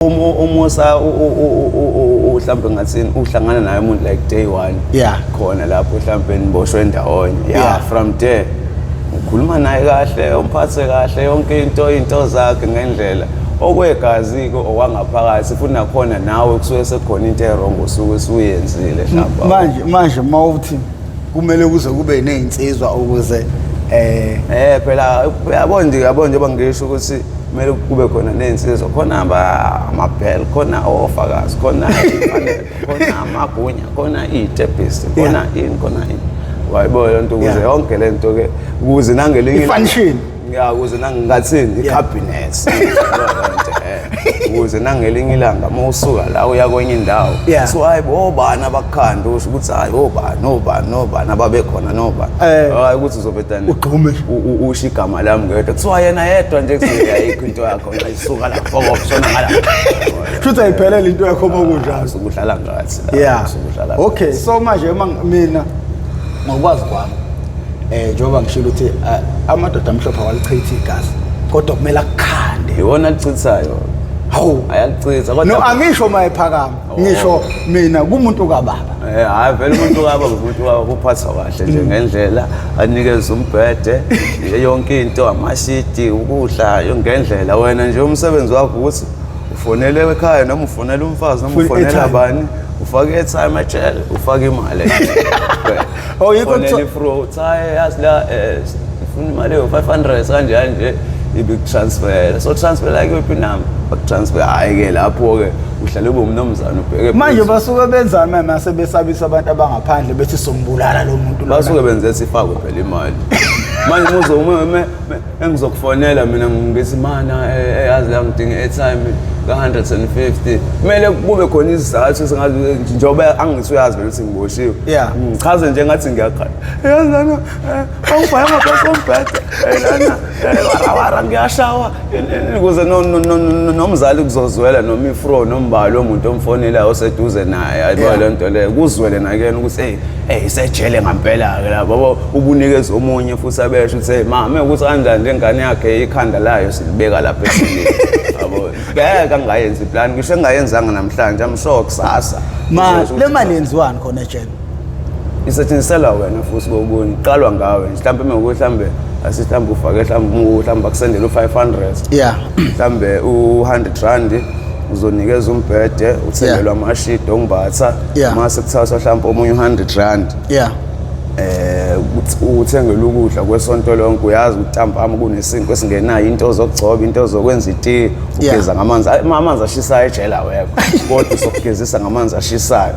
umusa uhlambe ngathini uhlangana naye umuntu like day one khona lapho mhlambe niboshwe ndawonye from there ukhuluma naye kahle umphathe kahle yonke into zakhe ngendlela okwegazi ko owangaphakathi futhi nakhona nawe kusuke sekhona into erongo usuke usuyenzile mhlawumbe manje mawuthi kumele kuze kube nezinsizwa ukuze phela uyabona njengoba ngisho ukuthi kumele kube khona nezinsizwa khona amabhel khona ofakazi khona ifanele khona amagunya khona itepisi khona wayibona lento ukuze yonke lento ke ukuze nangelinye function ukuze nangathini icabinet ukuze nangelinye ilanga mawusuka la uya kwenye indawo so hayibo obani abakhanda usho ukuthi hayi obani ababe khona nobani hayi ukuthi uzobetani ugqume usho igama lami ngedwa kuthiwa yena yedwa nje kuze ayikho into yakho ayisuka la fokoshona ngala futhi ayiphelele into yakho makunjalo ukudlala ngathi okay so manje mina ngokwazi kwami njengoba ngishilo ukuthi amadoda amhlophe awalichitha igazi kodwa kumele akukhande iwona lichithayo hawu ayalichitha kodwa no angisho mayephakama ngisho mina kumuntu kababa hayi vele umuntu kababa umuntu uphathwa kahle nje ngendlela anikeza umbhede yonke into amashiti ukudla ngendlela wena nje umsebenzi wakho ukuthi ufonele ekhaya noma ufonele umfazi noma ufonele abani ufake airtime ejele ufake imali yikho ufonele ifruit hayi yazi la ufuna imali yo500 kanjani nje ibig transfer so transfer like uphi nami bakutransfer hayi ke lapho ke uhlale ube umnomzana ubheke manje basuke benzani mama sebesabisa abantu abangaphandle bethi sombulala lo muntu lo basuke benze sifakwe phela imali manje muzo engizokufonela mina ngithi mana yazi la ngidinga airtime ka150 kumele kube khona izizathu sengathi njengoba angithi uyazi vele ukuthi ngiboshiwe ngichaze nje ngathi ngiyakhala yazi lana awubhaya ngaphasombhede lana wara ngiyashawa ukuze nomzali kuzozwela noma ifro nombalo umuntu omfonela oseduze naye ayibo le nto le kuzwele nakena ukuthi isejele ngempela ke lapho ubunikeza omunye futhi abesho ukuthi mama ukuthi kanjani njengane yakhe ikhanda layo silibeka lapha esilini yabo ngeke angayenzi plan ngisho engayenzanga namhlanje amsho kusasa le mali yenziwani khona ejele isetshenzisela wena futhi kokunye iqalwa ngawe mhlawumbe mhlawumbe asihlambe ufake mhlawumbe akusendele u500 mhlawumbe u100 rand uzonikeza umbhede uthengelwa amashidi ongibatha mase kuthathwa mhlawumbe omunye u100 rand uthengele ukudla kwesonto lonke uyazi ukuthi ntambama kunesinkwe esingenayo into zokugcoba into zokwenza iti ugeza ngamanzi amanzi ashisayo ejela wekho kodwa usokugezisa ngamanzi ashisayo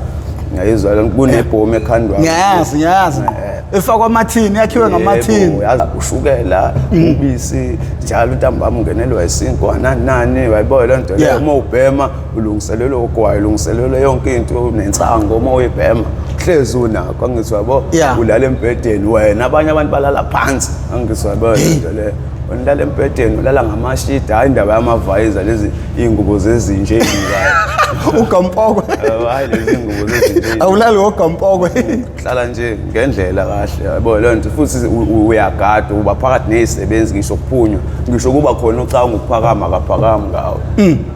ngiyizwa lo kunebhomu ekhandwa ngiyazi efakwa amathini yakhiwe ngamathini uyazi ushukela ubisi njalo ntambama ungenelwa isinkwa nani wayibona le nto le uma ubhema ulungiselelwe ogwayi ulungiselelwe yonke into nensango uma uyibhema hlezi unakho angithi yabo ulala embhedeni wena abanye abantu balala phansi angithi yabo lento le ulala embhedeni ulala ngamashidi hayi indaba yamavayiza lezi ingubo zezinje ezingayo ugampoko hayi lezi ingubo zezinje awulali ngogampoko hlala nje ngendlela kahle yabo le nto futhi uyagada uba phakathi nezisebenzi ngisho kuphunywa ngisho kuba khona ucanga ukuphakama akaphakami ngawo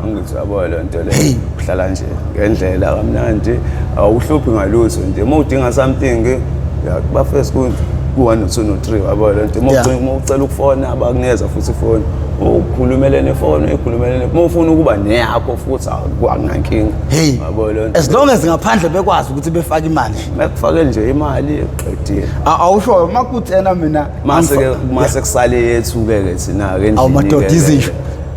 angithi yabo le nto le uhlala nje ngendlela kamnandi awuhluphi ngalutho nje uma udinga something ba first ku 1 2 no 3 yabo le nto uma ucela ukufona abakunikeza futhi ifoni ukhulumele nefoni ukhulumelene uma ufuna ukuba neyakho futhi akunankinga yabo le nto as long as ngaphandle bekwazi ukuthi befake imali bekufake nje imali eqedile awusho makuthena mina mase kusale yethu ke thina ke endlini awumadoda izisho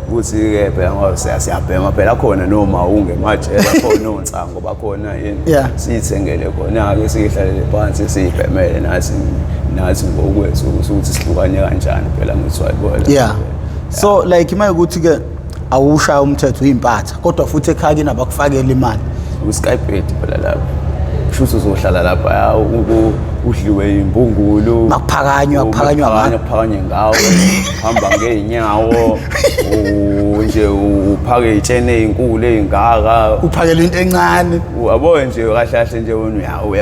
ukuthi ke phela ngoba siyabhema phela khona noma ungemajela khona onsango bakhona yini siyithengele khona ke sihlalele phansi siyibhemele nathi ngokwethu ukuthi sihlukane kanjani phela ngithi wayibona so like maye ukuthi ke awushaya umthetho uyimpatha kodwa futhi ekhaya nabakufakela imali uskype phela lapho futhi uzohlala lapha udliwe imbungulu Makuphakanywa ngawo hamba ngeenyawo nje uphake itshene ezinkulu ezingaka uphakela into encane uyabona nje kahle nje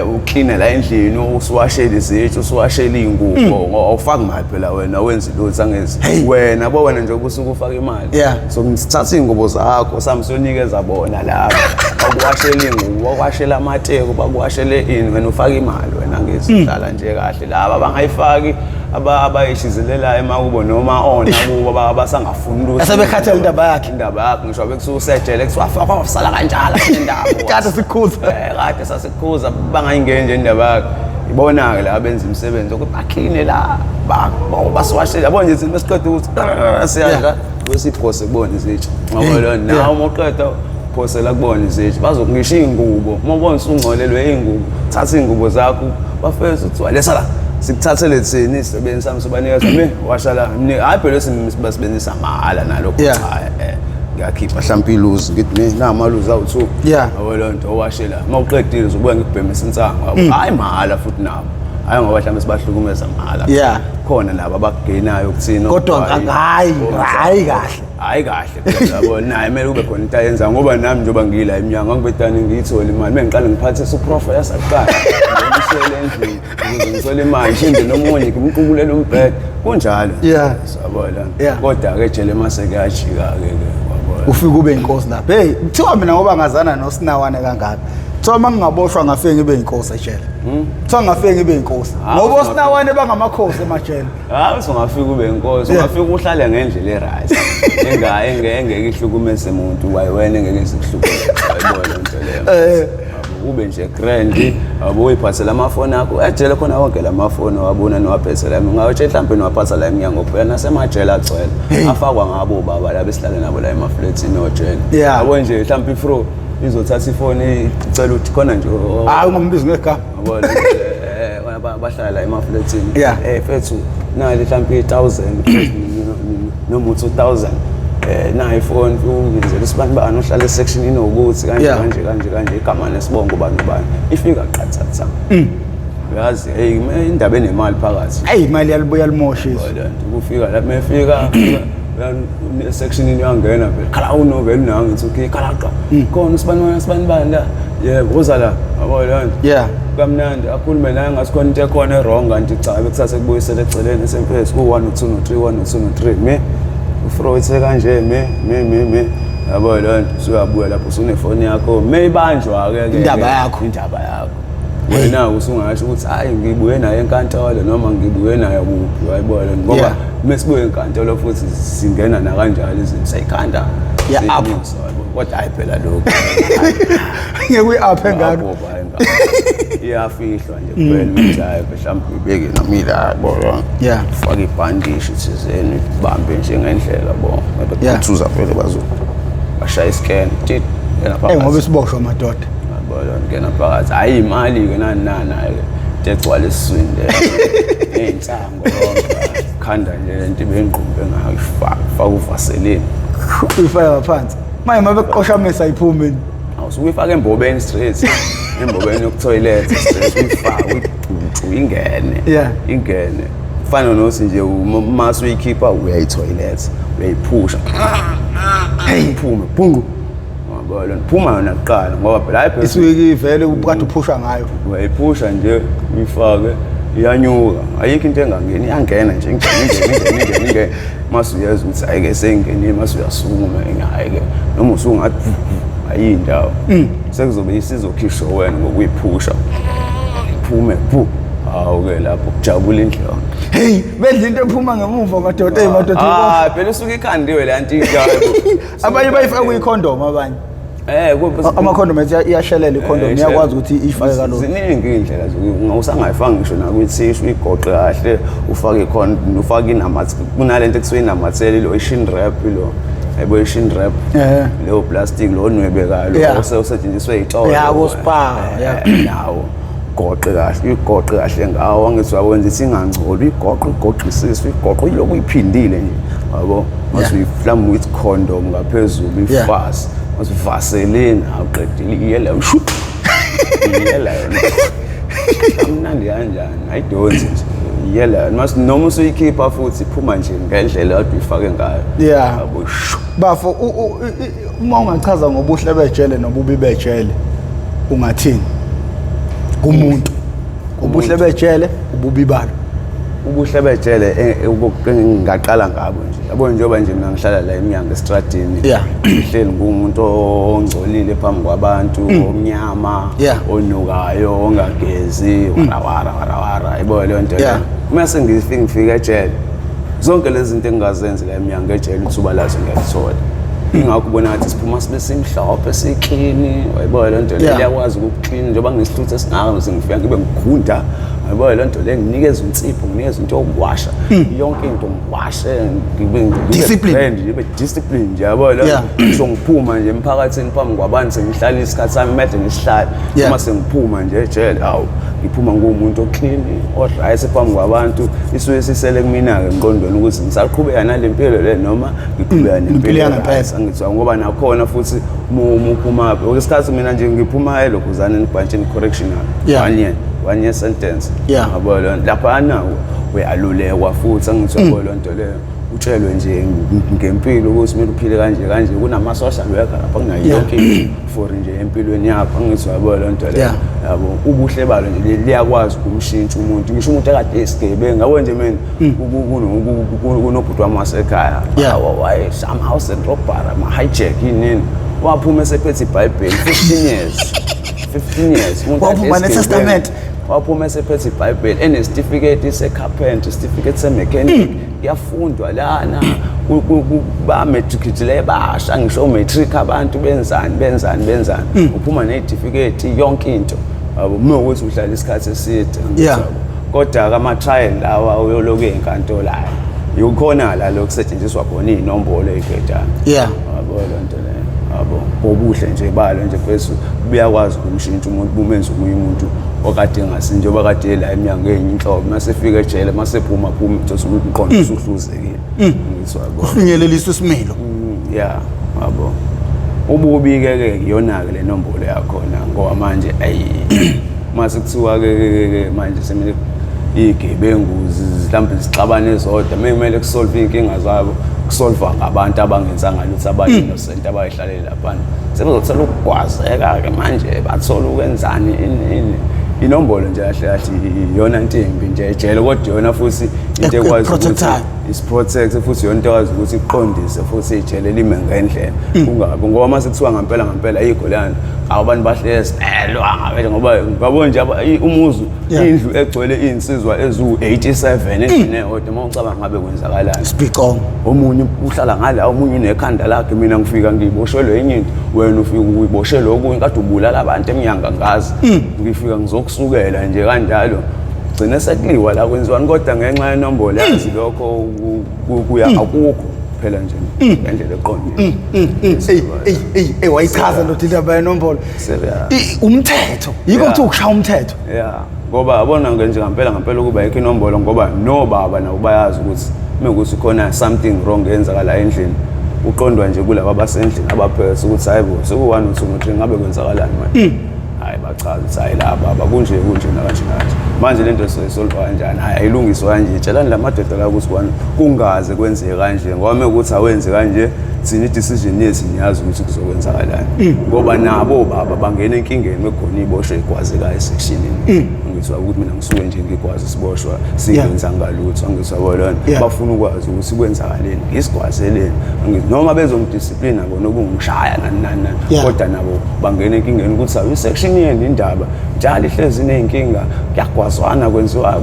uclean la endlini usuwashela izitsho usuwashela izingubo awufaki imali phela wena wenza lutho angezi wena wena nje ubusuku ufaka imali so ngithatha izingubo zakho sami sonikeza bona laba bakuwashela izingubo bakuwashela amateko bakuwashele ini wena ufaka imali wena ngesidlala nje kahle laba bangayifaki abayishizelelayo emakubo noma ona kubo abasangafuni lutho asebekhathela indaba yakhe ngisho bekususejele kusafaka wasala kanjalo indaba kade sikhuza kade sasikhuza bangayingeni nje indaba yakhe ibona ke la abenza imisebenzi ukuthi bakhine la basiwashela yabona nje sithi mesiqeda ukuthi siyadla wesiphose kubona izitsho ngabona nawe moqeda phosela kubona izitsho bazokungisha izingubo uma ubona usungcolelwe izingubo thatha izingubo zakho bafeza ukuthi walesala sikuthathele thini isebenzi sami sobanikeza washala hayi phela basebenzisa mahala nalokho cha ngiyakhipha mhlawumbe iluzi ngithi namaluzi awu2 yabona nto owashela mawuqedile uzobuya ngikubhemisa insango hayi mahala futhi nabo hayi ngoba mhlawumbe sibahlukumeza mahala khona labo abakugenayo ukuthina kodwa hayi kahle yabona naye kumele kube khona into ayenza ngoba nami njengoba ngila eminyanga ngibedane ngiyithola imali mengiqale ngiphathe suprofa yasaqala ngishele endlini ukuze ngithole imali shinde nomunye ngimqubulela umbhede kunjalo sabona kodwa ke jele masekuyajika ke ufika ube inkosi lapha hey kuthiwa mina ngoba ngazana noSinawane kangaka kuthiwa mangingaboshwa ngafike ngibe inkosi ejele kuthiwa ngafike ngibe inkosi ngoba uSinawane bangamakhosi emajele usungafika ube inkosi ungafika uhlale ngendlela eright engeke ihlukumeze umuntu wena engeke sikuhlukumeze yabona into leyo ube nje grand uyiphathela amafoni akho ejele khona wonke lamafoni wabona niwaphethela ngayotshe mhlambe niwaphatha la eminyango phela nasemajele agcwele afakwa ngabo baba la besihlale nabo la emafletini ojele yabo nje mhlambe ifro izothatha ifoni icela ukuthi khona nje hayi ngombizi ngegama yabona bahlala la emafletini fethu nali mhlambe 1000 noma 2000 na iPhone ungizela isibanibani ohlala esection inokuthi kanje igama nesibongo bani ifika qathatha uyazi hey indaba enemali phakathi hey imali yalibuya limosha izo ukufika la mefika section iyangena phela khala unoveli nangi ngithi okay khala qa khona isibanibani la yebo uza la yabona kamnandi akhulume naye ngasikhona into ekhona errong kanti cha bekusase kubuyisela eceleni esemphezulu ku1 no 2 no 3 1 no 2 no 3 me ufro ithe kanje me yabona usuyabuya lapho usune-phone yakho meyibanjwa ke indaba yakho wena usungasho ukuthi hayi ngibuye naye enkantolo noma ngibuye naye kuphi wayibona ngoba mesibuye enkantolo futhi singena na kanjalo izinto sayikhanda kodwa hayi phela lokho ngekuyi-up engako iyafihlwa nje kuphela mjaye mhlawumbe ibeke nomila yabona faka ibhandishi thizeni bambe nje ngendlela bo bekuthuza phela bashaya iscan ngoba siboshwa amadoda yabona ngena phakathi hayi imali ke nani ke tegcwala esiswini neyinsango khanda nje lento bengqumbe ngayo ifaka uvaselini uyifaka phansi manje mabekuqoshamisa iphumeni awusuyifaka embobeni straight embobeni yokutoilet uyifaka ingene kufana nothi nje mase uyikhipha uyayitoilet uyayiphusha iphume bungu ngabona phuma yona kuqala ngoba phela hayi isuke ivele ukade uphushwa ngayo uyayiphusha nje uyifake iyanyuka ayikho into engangeni iyangena nje ingene mase uyazi ukuthi ayike sengenile mase uyasukuma engayike noma usungathi ayindawo sekuzobe isizokhishwa wena ngokuyiphusha iphume phu awuke lapho kujabula indlela hey bedla into ephuma ngemuva madoda madoda phela usuke ikhandiwe le anti abanye bayifaka kuyikhondom abanye amakhondom iyashelela ikhondom iyakwazi ukuthi ifake kalona ziningi indlela usangayifanga ngisho nakuyithishu uyigoqe kahle ufake ikhondom ufake inamathi kunalento ekusuke inamatheli lo shin wrap lo yabo shin wrap leyo plastic lo nwebekayo lo osetshenziswe itolo yakuspa yawo goqe kahle igoqe kahle ngawo ngithi wawenza isingangcoli igoqisiswe igoqo lokhu iphindile nje yabo mase uyiflamu with condom ngaphezulu ifasi mase vaseline awuqedile iyela ushu iyela yona Amnandi kanjani ayidonsi nje yela must noma usuyikhipha futhi iphuma nje ngendlela othi uyifake ngayo yeah bafo uma ungachaza ngobuhle bejele nobubi bejele ungathini kumuntu ubuhle bejele ububi balo ubuhle bejele ngingaqala ngabo nje yabo njengoba nje mina ngihlala la eminyango estradini ngihleli ngumuntu ongcolile phambi kwabantu omnyama onukayo ongagezi warawara yabo leyo nto mase ngifika ejele zonke lezi zinto engingazenzi la eminyango ejele uthuba lazo ngiyalithola ingakho ubona ngathi siphuma sibe simhlophe siklini yabo leyo nto liyakwazi ukuklina njengoba nginesihluthi esingaka sengifika ngibe ngikhunda yabo leyo nto le nginikeza insipho nginikeza into yokuwasha yonke into ngiwashe ngibe discipline nje yabo leyo so ngiphuma nje emphakathini phambi kwabantu sengihlala isikhathi sami made ngisihlala uma sengiphuma nje ejele awu ngiphuma ngumuntu oclean oright phambi kwabantu isuke sisele kumina-ke engqondweni ukuthi ngisaqhubeka nalempilo le noma ngiqhubeka nempilo yangaphesa ngithiwa ngoba nakhona futhi uphumaphi okwesikhathi mina nje ngiphuma elokhuzane ebhantshini correctional 1 year sentence yabo leyo laphana uyalulekwa futhi angithiwa yabo leyo nto leyo utshelwe nje ngempilo ukuthi kumele uphile kanje kunama-social worker lapha kunayo yonke for nje empilweni yakho angithiwa yabo leyo nto leyo yabo ubuhle balo nje liyakwazi ukumshintsha umuntu ngisho umuntu ekade esigebengu ngabo nje mina kunobhuti wami wasekhaya somehow senrobhara ma-hijack inini waphuma esephethe ibhayibheli 15 years waphuma netestament waphuma esephethe ibhayibheli enesitifiketi se-carpenter isitifiketi se-mechanic kuyafundwa lana ba-matricule basha ngisho u-matric abantu benzani uphuma ney'tifiketi yonke into uma ukuthi uhlala isikhathi eside kodwa-ke ama-trial lawa uyoloku ey'nkantolayo yukhona la lo kusetshenziswa khona iy'nombolo ey'ketana yabo leyo nto leyo yabo obuhle nje balo nje bese buyakwazi ukumshintsha umuntu bumenza omunye umuntu okade ngasi njengoba kade la eminyango enye inhlobo maseFika ejele masephuma uthi umqondo usuhluzekile ngithiwa yabo uhlunyeleliswa isimilo yabo ububi-ke iyona-ke le nombolo yakhona ngoba manje mase kuthiwa-ke manje semele iy'gebengu mhlawumbe zixabane zodwa kumele kusolve iy'nkinga zabo kusolva ngabantu abangenzanga lutho aba-innocent abayihlalele laphana sebezothola ukugwazeka-ke manje bathola ukwenzani inombolo nje kahle kahle iyona into embi nje ejele kodwa iyona futhi into ekwazi ukuthi isiprotect futhi iyona into ekwazi ukuthi iqondise futhi ijele lime ngendlela kungabi ngoba mase kuthiwa ngampela yikho lana abantu bahlezi elwa ngoba ngabo nje umuzu indlu egcwele iy'nsizwa eziwu-87 endlini eyodwa uma ucabanga ngabe kwenzakalani sibhicongo omunye uhlala ngala omunye unekhanda lakhe mina ngifika ngiyiboshelwe enye into wena ufika uyiboshelwe okunye kade ubulala abantu eminyanga ngazi ngifika ngizokusukela nje kanjalo gcine sekliwa la kwenziwani kodwa ngenxa yenombolo yazi lokho kuya akukho phela nje ngendlela eqondile wayichaza lo indaba yenombolo umthetho yiko ukuthi ukushaya umthetho ngoba abona nje ngampela ukuba yikho inombolo ngoba nobaba nabo bayazi ukuthi mekuthi khona something wrong eyenzakala endlini uqondwa nje kulabo abasendlini abaphethe ukuthi hayibo seku 1 2 3 ngabe kwenzakalani manje hayi bachaza ukuthi hayi laba bakunje nakanje manje lento soyisolva kanjani hayi ayilungiswa kanje tshelani lamadoda la ukuthi kungaze kwenzeke kanje ngoba mekuthi awenze kanje thina i-decision yethu niyazi ukuthi kuzokwenzakalani ngoba nabo baba bangena enkingeni bekhona iboshwe igwazeka esectionini ngithiwa ukuthi mina ngisuke nje ngikwazi siboshwa singenza ngalutho ngithiwa bolona bafuna ukwazi ukuthi kwenzakaleni isigwazeleni ngithi noma bezongidiscipline bona okungishaya nani kodwa nabo bangena enkingeni ukuthi ayi-section yeni indaba njalo ihlezi iney'nkinga kuyagwazwana kwenziwa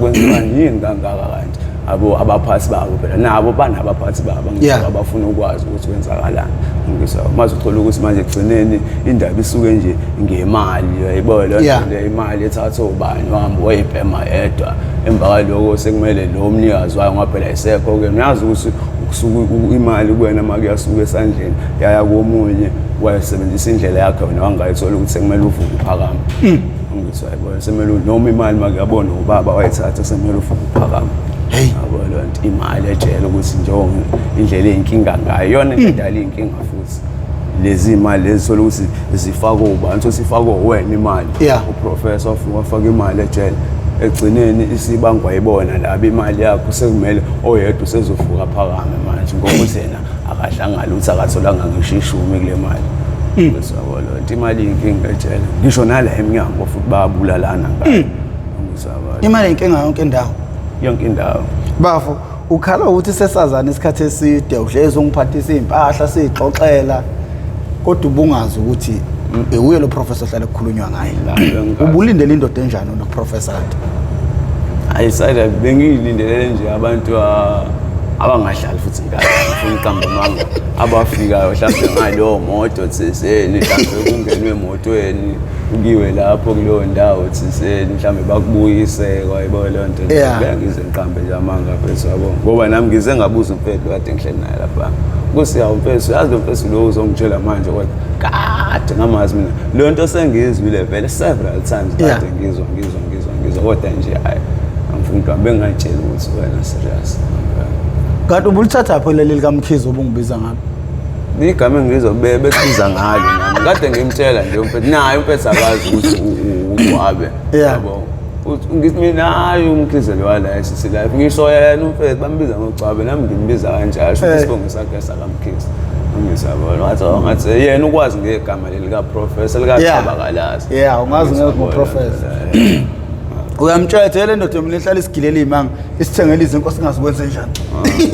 yini kangaka kanti abaphathi babo phela nabo banabaphathi babo ngizwa abafuna ukwazi ukuthi kwenzakalani ngizwa maze uthola ukuthi manje egcineni indaba isuke nje ngemali yayibona le imali ethathwa ubani wami wayibhema edwa emva kwaloko sekumele lo mnikazi wayo ngaphela isekho ke uyazi ukuthi ukusuka imali kuwena makuyasuka esandleni yaya komunye wayesebenzisa indlela yakhe wena wangayithola ukuthi sekumele uvuke uphakama ngizwa yayibona semele noma imali makuyabona ubaba wayithatha semele uvuke uphakama yabo lonto imali ejele ukuthi njengo indlela eyinkinga ngayo yona edala inkinga futhi lezi imali lezi sola ukuthi zifakwe ubani so sifakwe wena imali uprofessor wafaka imali ejele egcineni isibangwa ibona laba imali yakho sekumele oyedwa usezofuka phakame manje ngoba uthena akahlangana ukuthi akatholanga ngisho ishumi kule mali bese yabona imali inkinga ejele ngisho nala eminyango futhi bayabulalana ngayo ngisabona imali inkinga yonke indawo bafo ukhala ukuthi sesazana isikhathi eside uhlezi ungiphathisa impahla sixoxela kodwa ubungazi ukuthi uye lo professor hlala kukhulunywa ngaye ubulindele indoda enjani no professor ayisayida bengilindele nje abantu abangahlali futhi ngalo ufuna iqamba manga abafikayo mhlawumbe ngalo moto tseseni mhlawumbe kungenwe emotweni ukiwe lapho kuleyo ndawo tseseni mhlawumbe bakubuyise kwayibona le nto ngize ngiqambe nje amanga phezulu yabo ngoba nami ngize ngabuza umphethu kade ngihleli naye lapha kusiya umphethu yazi lo mphethu lo uzongitshela manje kodwa kade ngamazi mina le nto sengizwile vele several times kade ngizwa kodwa nje hayi angifuna bengayitshela ukuthi wena serious kanti ubulithatha pho leli likaMkhize obungibiza ngalo igama engizwa besibiza ngalo nami kade ngimtshela nje umphethu naye umphethu akazi ukuthi uwabe yabo ngithi mina hayi uMkhize lo wala sisi life ngisho yena umphethu bambiza ngocwabe nami ngimbiza kanjalo futhi isibongo sakhe sakaMkhize ngisabona wathi yena ukwazi ngegama leli likaprofessor likacabakalazi ungazi ngoprofessor uyamtshela le ndoda yomini ehlala isigilela imanga isithengela izinto singazikwenze njani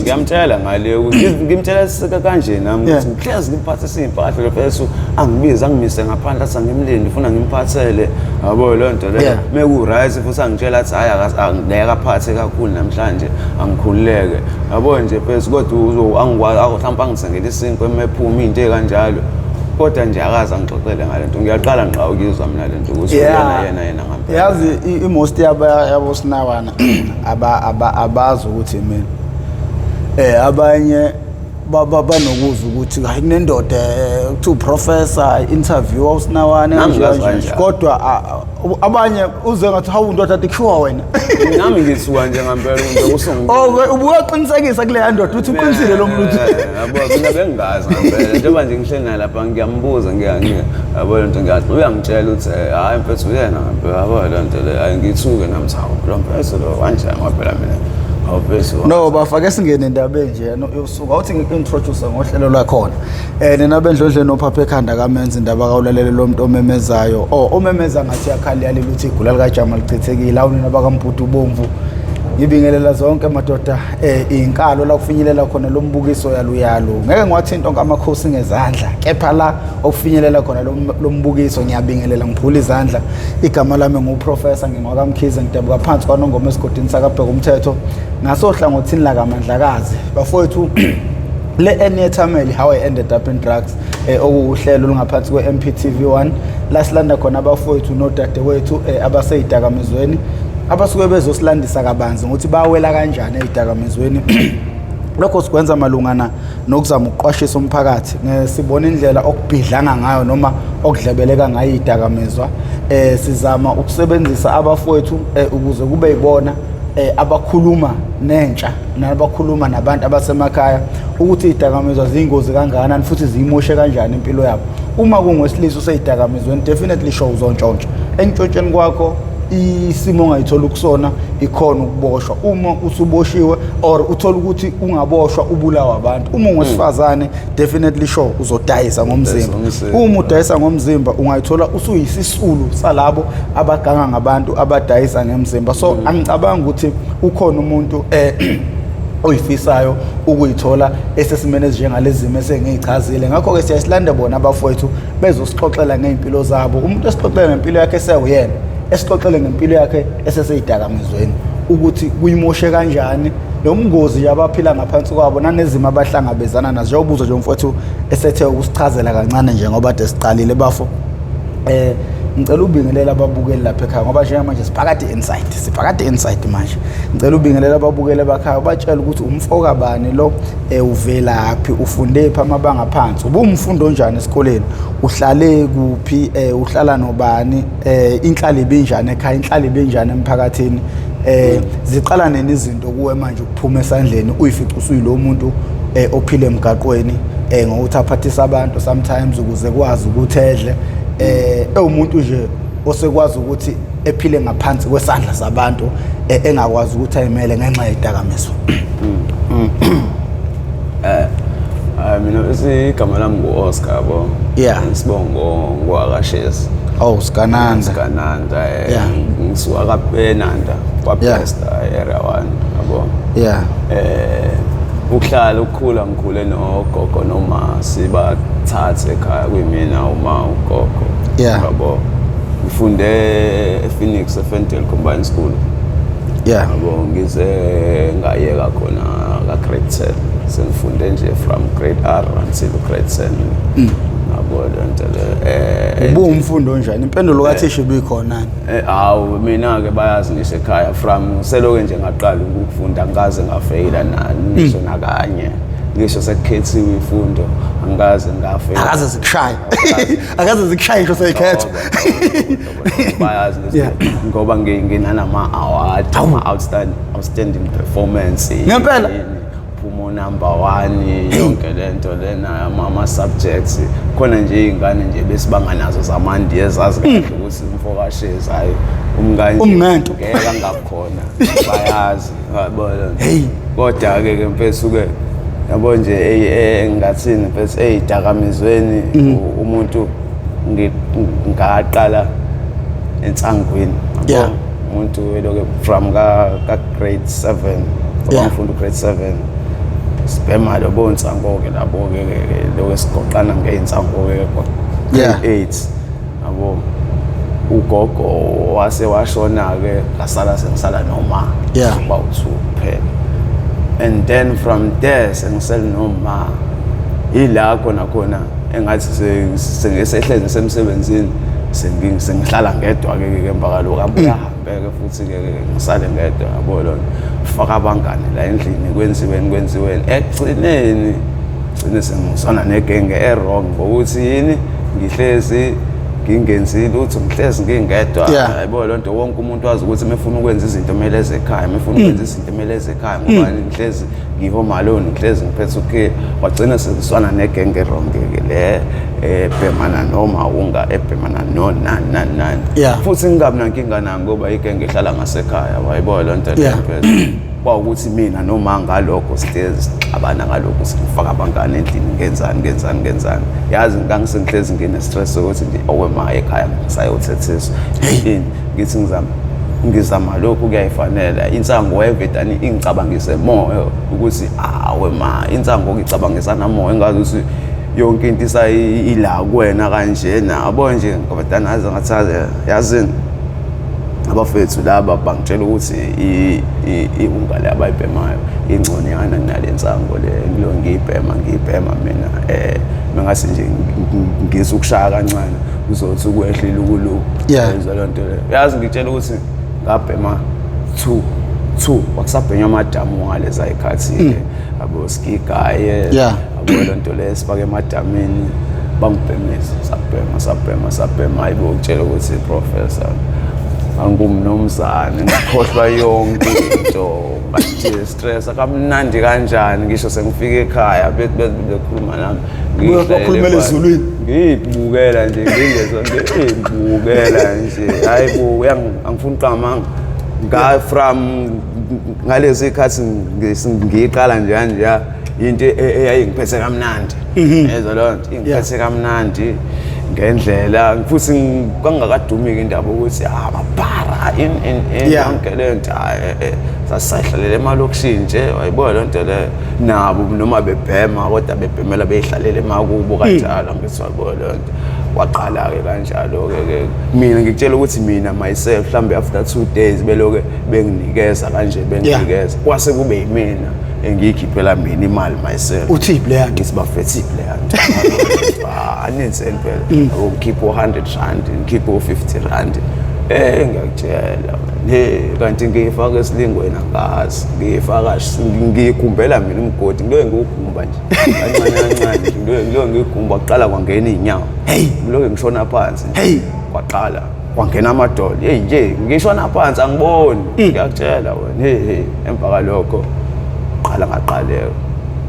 ngiyamtshela ngale ukuthi ngimtshela sika kanje nami ukuthi ngihlezi ngimphathise impahla lo phela angibiza angimise ngaphandle athi ngimlindi ufuna ngimphathele yabo le nto le meku right futhi angitshela athi hayi angideka aphathe kakhulu namhlanje angikhululeke yabo nje phela kodwa angikwazi mhlawumbe angisengele isinkwe emephuma into ekanjalo kodwa nje akaza ngixoxele ngale nto ngiyaqala ngqa ukuzwa mina le nto ukuthi yena ngempela yazi most yabo sinawana abazi ukuthi mina abanye banokuza ukuthi hayi kunendoda to professor interview awusinawane kanje kodwa abanye uze ngathi hawu ndoda tikhiwa wena nami ngithuka nje ngempela umuntu usongibona ubuqinisekisa kule ndoda uthi uqinisile lo muntu yabo mina bengazi ngempela njengoba nje ngihleli naye lapha ngiyambuza yabo le nto ngiyathi uyangitshela ukuthi hayi mfethu uyena ngempela yabo le nto le ayingithuke namthawu professor lo kanjani ngempela mina no bafake singene indaba nje usuka uthi ngi-introduce ngohlelo lwakhona nina bendlondle nophapha ekhanda kamenza indaba kawulalele lo muntu omemezayo omemeza ngathi yakhali yaleli uthi igula likajama lichithekile awunina bakaMbhuti ubomvu ngibingelela zonke madoda inkalo la kufinyelela khona lo mbukiso yalo ngeke ngiwathinto ngamakhosi ngezandla kepha la okufinyelela khona lo mbukiso ngiyabingelela ngiphula izandla igama lami nguprofessor ngingwakaMkhize ngidabuka phansi kwanongoma esigodini sakabheka umthetho ngasohlangothini la kaMandlakazi bafowethu le enethameli how I ended up in drugs okuhlelo lungaphansi kweMp TV1 la silanda khona abafowethu nodade wethu abaseyidakamizweni abasuke bezosilandisa kabanzi ukuthi bawela kanjani ezidakamizweni lokho sikwenza malungana nokuzama ukuqwashisa umphakathi sibona indlela okubhidlanga ngayo noma okudlebeleka ngayo izidakamizwa sizama ukusebenzisa abafowethu ukuze kube yibona abakhuluma nentsha nabakhuluma nabantu abasemakhaya ukuthi izidakamizwa ziyingozi kangakanani futhi ziyimoshe kanjani impilo yabo uma kungwesilisa useyidakamizweni definitely show zontshontsho entshontsheleni kwakho isimo ongayithola ukusona ikhona ukuboshwa uma usuboshiwe or uthola ukuthi ungaboshwa ubulawa abantu uma ungwesifazane definitely sure uzodayisa ngomzimba uma udayisa ngomzimba ungayithola usuyisisulu salabo abaganga ngabantu abadayisa ngemzimba so angicabanga ukuthi ukhona umuntu oyifisayo ukuyithola esesimene ezinjengalezimo esengiyichazile ngakho ke siyasilanda bona abafowethu bezosixoxela ngeimpilo zabo umuntu esixoxela ngempilo yakhe sewuyena esixoxele ngempilo yakhe eseseyidakamizweni ukuthi kuyimoshe kanjani nomngozi yabaphila ngaphansi kwabo nanezimo abahlangabezana nazo njengobuzo nje umfowethu esethe ukusichazela kancane nje ngoba ade siqalile bafo ngicela ubingelela ababukeli lapha ekhaya ngoba njenga manje siphakathi inside manje ngicela ubingelela ababukeli bakhaya batshela ukuthi umfoka bani lo uvelaphi ufunde pha amabanga phansi ubumfundo onjani esikoleni uhlale kuphi uhlala nobani inhlali benjani ekhaya inhlali benjani emphakathini ziqala neni izinto kuwe manje ukuphuma esandleni uyifica usuyilo umuntu ophile emgaqweni ngokuthi aphathisa abantu sometimes ukuze kwazi ukuthi edle umuntu nje osekwazi ukuthi ephile ngaphansi kwesandla sabantu engakwazi ukuthi ayimele ngenxa yezidakamizwa. Mina igama lami ngu-Oscar yabo. Isibongo ngwakashezi. Sikananda. Sikananda ngisuka kaPenanda kwaPesta area 1 yabo. Ukuhlala ukukhula ngikhule nogogo noma sibathathe ekhaya kuyimina uma ugogo. Yabo. Ngifunde ePhoenix Fentel Combined School. Yabo ngize ngayeka khona ka grade 10. Sengifunde nje from grade R until grade 10. Yabo lento le. Ubumfundo njani? Impendulo kathisha ibikhona. Awu mina ke bayazi ngisho ekhaya from seloke nje ngaqala ukufunda ngaze ngafeyila ngisho nakanye. Ngisho sekukhethiwe ifundo angikaze ngafeyila. Akaze zikushaye. Akaze zikushaye ngisho sekhetho. Bayazi ngoba nginanama award, outstanding performance. Ngempela Phumo number 1 yonke lento lena ama subjects khona nje izingane nje besibanga nazo zamandi ezazi kahle ukuthi umfokashezi hayi umngento ngeke ngakhona bayazi yabona kodwa ke mfethu ke yabo nje ngathini mfethu ezidakamizweni umuntu ngaqala ensangweni yabo umuntu eloke from ka grade 7 ngifunda grade 7 sibhema labo nsango ke labo ke lo esigoqana ngeinsango ke grade 8 yabo ugogo wase washona ke ngasala sengisala noma about 2 kuphela and then from there sengisela noma ila khona engathi sengisehleze semsebenzini sengihlala ngedwa ke emva kaloko abuya hambeke futhi ke ngisale ngedwa yabo lo faka abangani la endlini kwenziweni ekugcineni sengisona negenge errong ngokuthi yini ngihlezi ngingenzile uthi ngihlezi ngingedwa yabo lonto wonke umuntu wazi ukuthi mefuna ukwenza izinto emeleze ekhaya mefuna ukwenza izinto emeleze ekhaya ngoba ngihlezi ngihome alone ngihlezi ngiphethe ukhe wagcina sesiswana negenge errong ke le ebhemana noma unga ebhemana no nani futhi ngingabi nankinga nami ngoba igenge ehlala ngasekhaya wayibo lonto lempela kwawukuthi mina noma ngalokho sixabana ngalokho sifaka abangane endlini ngenzani yazi ngangisengihlezi ngine stress ukuthi nje awema ekhaya ngisayothethiswa ngithi ngizama lokho kuyayifanela insango wayevedani ingicabangise moyo ukuthi awema insango ngicabangisa moyo engazi ukuthi yonke into isayila kuwena kanjena yabo nje ngoba nazi ngathaze yazini abafethu laba bangitshela ukuthi ungale abayibhemayo ingconyana nalensango le ngilo ngiyibhema mina mangase nje ngisukushaya kancane uzothi ukwehlile ukulu yenza lonto le yazi ngitshela ukuthi ngabhema 2 wakusabhenya amadamu ngale zayikhathi abo skigaye abo lonto le sifake emadamini bangibhemisa sabhema ayibo ukutshela ukuthi professor angumnomzane ngikhohlwa yonke into bathi stress akamnandi kanjani ngisho sengifika ekhaya bekhuluma nami ngikhulumela ezulwini ngibukela nje ngibukela nje hayibo angifuni uqamanga from ngalezi ikhathi ngiqala nje into eyayingiphethe kamnandi ezo lonto ingiphethe kamnandi ngendlela futhi kangakadumiki indaba ukuthi ababhara yonke lento sasihlalele emalokishini nje wayibo lonto le nabo noma bebhema kodwa bebhemela beyihlalele emakubo kanjalo ngithi wayibo lonto waqala ke kanjalo ke mina ngikutshela ukuthi mina myself mhlambe after 2 days beloke benginikeza kanje benginikeza kwase kube yimina engikhiphela mina imali myself uthi player ngithi bafethi player anenzeni phela ukhipha 100 rand ngikhipha 50 rand ngiyakutshela kanti ngiyifaka esilingweni angazi ngiyifaka ngiyikhumbela mina umgodi ngilo ngiyukhumba nje kancane ngilo ngiyukhumba qala kwangena inyawo ngilo ngishona phansi kwaqala kwangena amadolo nje ngishona phansi angiboni ngiyakutshela wena emva kalokho qala ngaqaleka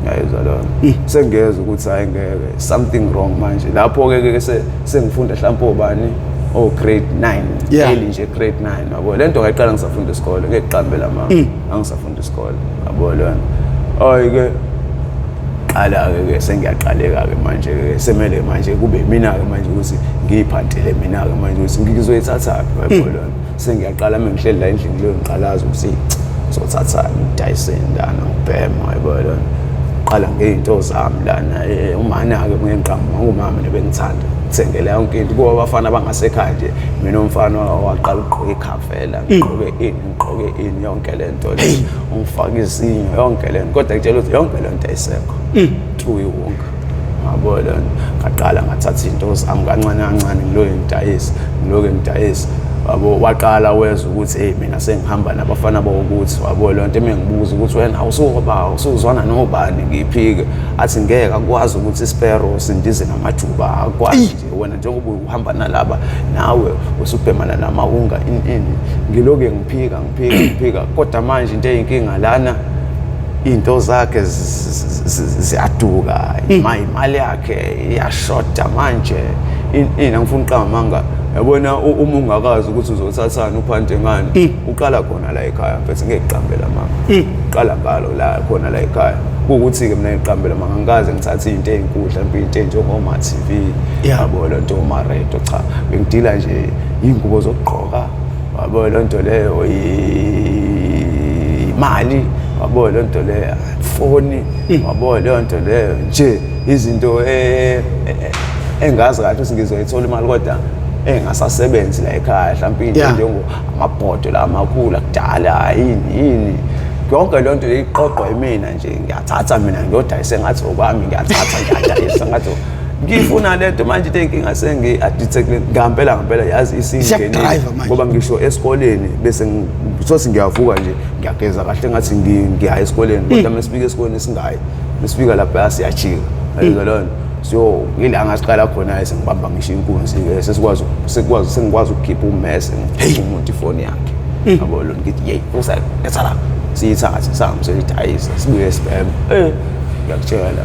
Ngiyayizwa lona. Sengiyeza ukuthi hayi ngeke something wrong manje. Lapho-ke sengifunda mhlawumbe obani grade 9 early nje grade 9 yabo lento ngayiqala ngisafunda isikole ngeqambela mama angisafunda isikole yabo lona hayi-ke qala-ke sengiyaqaleka-ke manje-ke semele manje kube mina-ke manje ukuthi ngiyiphathele mina-ke manje ukuthi ngizoyithathaphi yabo lona sengiyaqala uma ngihleli la endlini kuleyo ngiqalaza ukuthi ngizothathani ngidayise indana ngibhema yabo lona qala ngey'nto zami lana umana-ke ngenqamba ngumama nebengithanda ngithengele yonke into kuba abafana abangasekhaya nje mina umfana waqala ukugqoka ikhafela ngigqoke ini yonke le nto le ungifaka izinyo yonke le nto kodwa ngitshela ukuthi yonke le nto ayisekho true iwonke yabo lona ngaqala ngathatha into zami kancane kancane ngiloke ngidayisa yabo waqala weza ukuthi hey mina sengihamba nabafana bokuthi wabo lonto emengibuza ukuthi wena usuzwana nobani ngiphike athi ngeke akwazi ukuthi ispero sindize namajuba akwazi nje wena njengoba uhamba nalaba nawe usubhemana namawunga ini ngiloke ngiphika kodwa manje into eyinkinga lana into zakhe ziyaduka imali yakhe iyashota manje ini angifuna uqamba manga yabona uma ungakazi ukuthi uzothathana uphante ngani uqala khona la ekhaya mfethu ngeqambela mama uqala ngalo la khona la ekhaya ukuthi ke mina ngiqambela manga ngikaze ngithathe into ezinkulu mhlawumbe into njengoma TV yabo lonto oma radio cha bengidila nje ingubo zokugqoka yabo lonto leyo imali wabo lonto leyo phone wabo lonto leyo nje izinto engazi kahle ukuthi ngizoyithola imali kodwa engasasebenzi la ekhaya mhlawumbe into njengo amabhodo la amakhulu akudala yini yonke lonto leyiqoqwa yimina nje ngiyathatha mina ngiyodayisa ngathi okwami ngiyathatha ngiyadayisa ngathi ngifuna lento manje into enkinga sengi-addicted ngempela yazi isingenile ngoba ngisho esikoleni bese ngithothi ngiyavuka nje ngiyageza kahle ngathi ngiya esikoleni kodwa mesifika esikoleni singayi mesifika lapha siyajika ayizwa lona so ilanga siqala khona sengibamba ngisho inkunzi-ke sengikwazi ukukhipha ummese ngiphethe umuntu ifoni yakhe yabo lona ngithi yeyi letha la siyithathe siyidayisa sibuye esibhema ngiyakutshela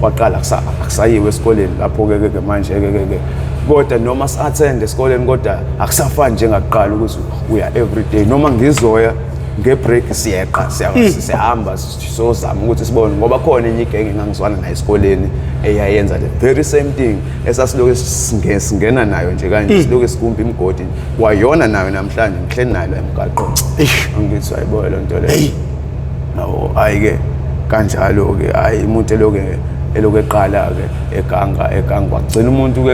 waqala akusayiwe esikoleni lapho-ke manje-ke kodwa noma si-athende esikoleni kodwa akusafani njengakuqala ukuthi uya everyday noma ngizoya nge-break siyeqa siyahamba sozama ukuthi sibone ngoba khona enye igenge engangizwana nayo esikoleni eyayenza the very same thing esasiloke singena nayo nje kanje siloke sigumba imigodi kwayona nayo namhlanje ngihleli nayo emgaqo angithi ayibona le nto leyo nawo hayi-ke kanjalo-ke hayi umuntu eloke eqala-ke eganga wagcina umuntu-ke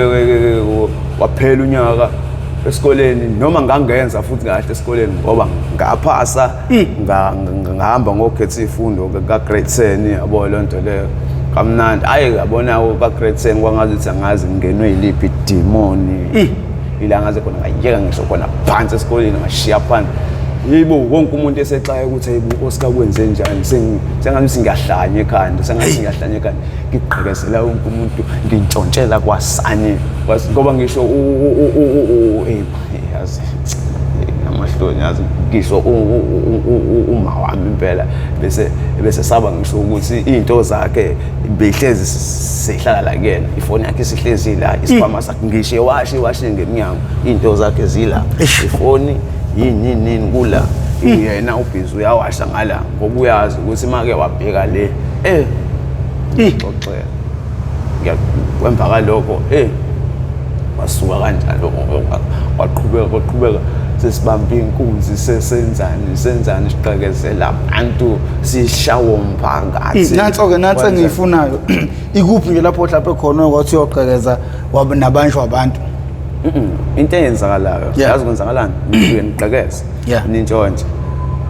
waphela unyaka esikoleni noma ngangenza futhi kahle esikoleni ngoba ngaphasa ngahamba ngokhetha izifundo ka grade 10 yabo lonto leyo kamnandi hayi yabona ka grade 10 kwangathi angazi ngingenwe yiliphi idemoni ilangaze khona ngayeka ngisho khona phansi esikoleni ngashiya phansi yibo wonke umuntu esexaya ukuthi hayibo osika kwenze njani sengathi ngiyahlanya ekhanda ngigqekezela wonke umuntu ngintshontshela kwasanye ngoba ngisho yazi amahloni yazi ngisho uma wami impela bese saba ngisho ukuthi into zakhe behlezi sihlala la kuyena ifoni yakhe sihlezi la isikhwama sakhe ngisho washe ngeminyango into zakhe zila ifoni yini kula yena ubhizi uyawasha ngala ngoba uyazi ukuthi make wabheka le xoxela kwemva kalokho wasuka kanjalo waqhubeka sesibambe inkunzi senzani siqekezela abantu sishawo mphakathi nansi engiyifunayo ikuphi nje lapho mhlawumbe khona ukuthi uyoqekeza nabanjwa abantu into eyenzakalayo yazi kwenzakalani ngiqekeza nintshontshe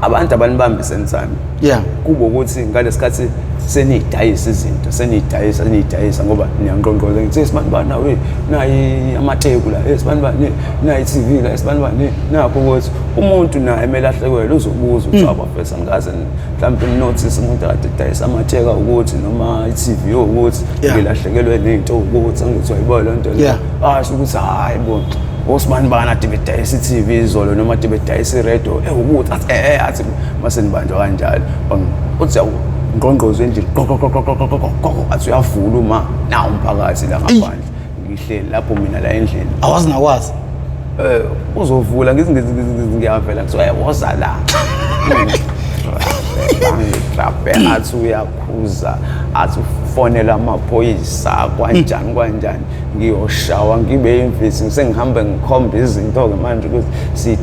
abantu abanibambise ensami kuba ukuthi ngalesikhathi senidayisa izinto senidayisa ngoba niyangqongqoza ngithi sibanibani nawe nayi amatheku la sibanibani nayi TV la sibanibani nakho ukuthi umuntu naye emelahlekelwe uzobuza ukuthi abafesa ngikaze mhlawumbe notice umuntu akade edayisa amatheka ukuthi noma iTV ukuthi ngilahlekelwe nezinto ukuthi angithi ayibona le nto le asho ukuthi hayi bo osibani bana debedayisa iTV izolo noma debedayisa iradio ukuthi athi mase nibanjwa kanjalo uthi ngqongqoze endlini athi uyavula uma nawo umphakathi la ngaphandle ngihleli lapho mina la endlini awazi nakwazi uzovula ngiyavela kuthiwa woza la bangitrape athi uyakhuza athi ufonela amaphoyisa kanjani ngiyoshawa ngibe imvisi ngisengihambe ngikhomba izinto-ke manje ukuthi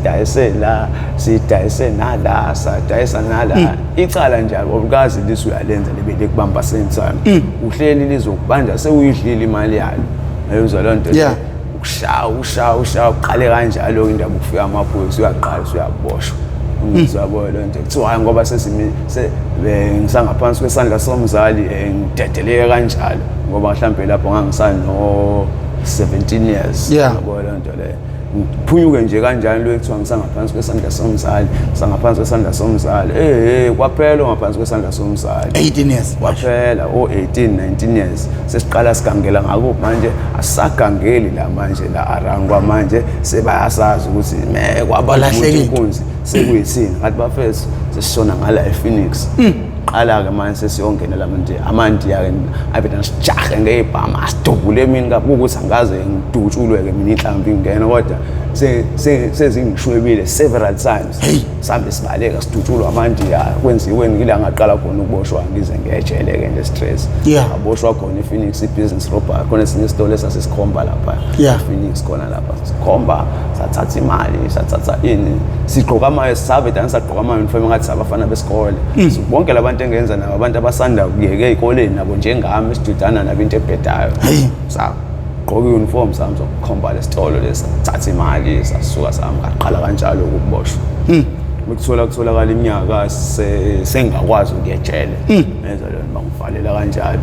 sidayise nala sadayisa nala icala njalo olukazi lisu uyalenza libe likubamba sentime uhleli lizokubanja sewuyidlile imali yalo ayuzwa loo nto ushaya uqale kanjalo indaba ukufika amaphoyisa uyaqala uyaboshwa ngizabona loo nto kuthiwa hayi ngoba ngisangaphansi kwesandla somzali ngidedeleke kanjalo ngoba mhlawumbe lapho ngangisano 17 years yabo loo nto leyo ngiphunyuke nje kanjani lo ekuthiwa ngisangaphansi kwesandla somzali ngisangaphansi kwesandla somzali kwaphela ngaphansi kwesandla somzali 18 years kwaphela 18 19 years sesiqala sigangela ngakho manje asisagangeli la manje la around kwamanje sebayasazi ukuthi kwabalahlekile inkunzi sekuyithini ngathi bafethu sesishona ngala ePhoenix qala-ke manje sesiyongenela manje amandiya-ke abeda sijahe ngebhama asidubule emini kabukuthi angaze ngidutshulwe-ke mina inhlambi ingena kodwa sezingishwebile several times sambe sibaleka sidutshulwa amandiya kwenziweni ngila ngaqala khona ukuboshwa ngize ngiyejele-ke nje stress aboshwa khona ePhoenix i-business robbery khona esinye isitolo esasisikhomba lapha ePhoenix khona lapha sikhomba sathatha imali sathatha ini sigqoka amaye sisabedani sagqoka ama-uniform ngathi sabafana besikole bonke labantu engenza nabo abantu abasanda kuyeka ey'koleni nabo njengami esidudana nabo into ebhedayo sagqoka i-uniform sami zokukhomba lesitolo lesi sathatha imali sasuka sami ngaqala kanjalo ukuboshwa kutholakala iminyaka sengakwazi ukuyejele enza lento bangivalela kanjalo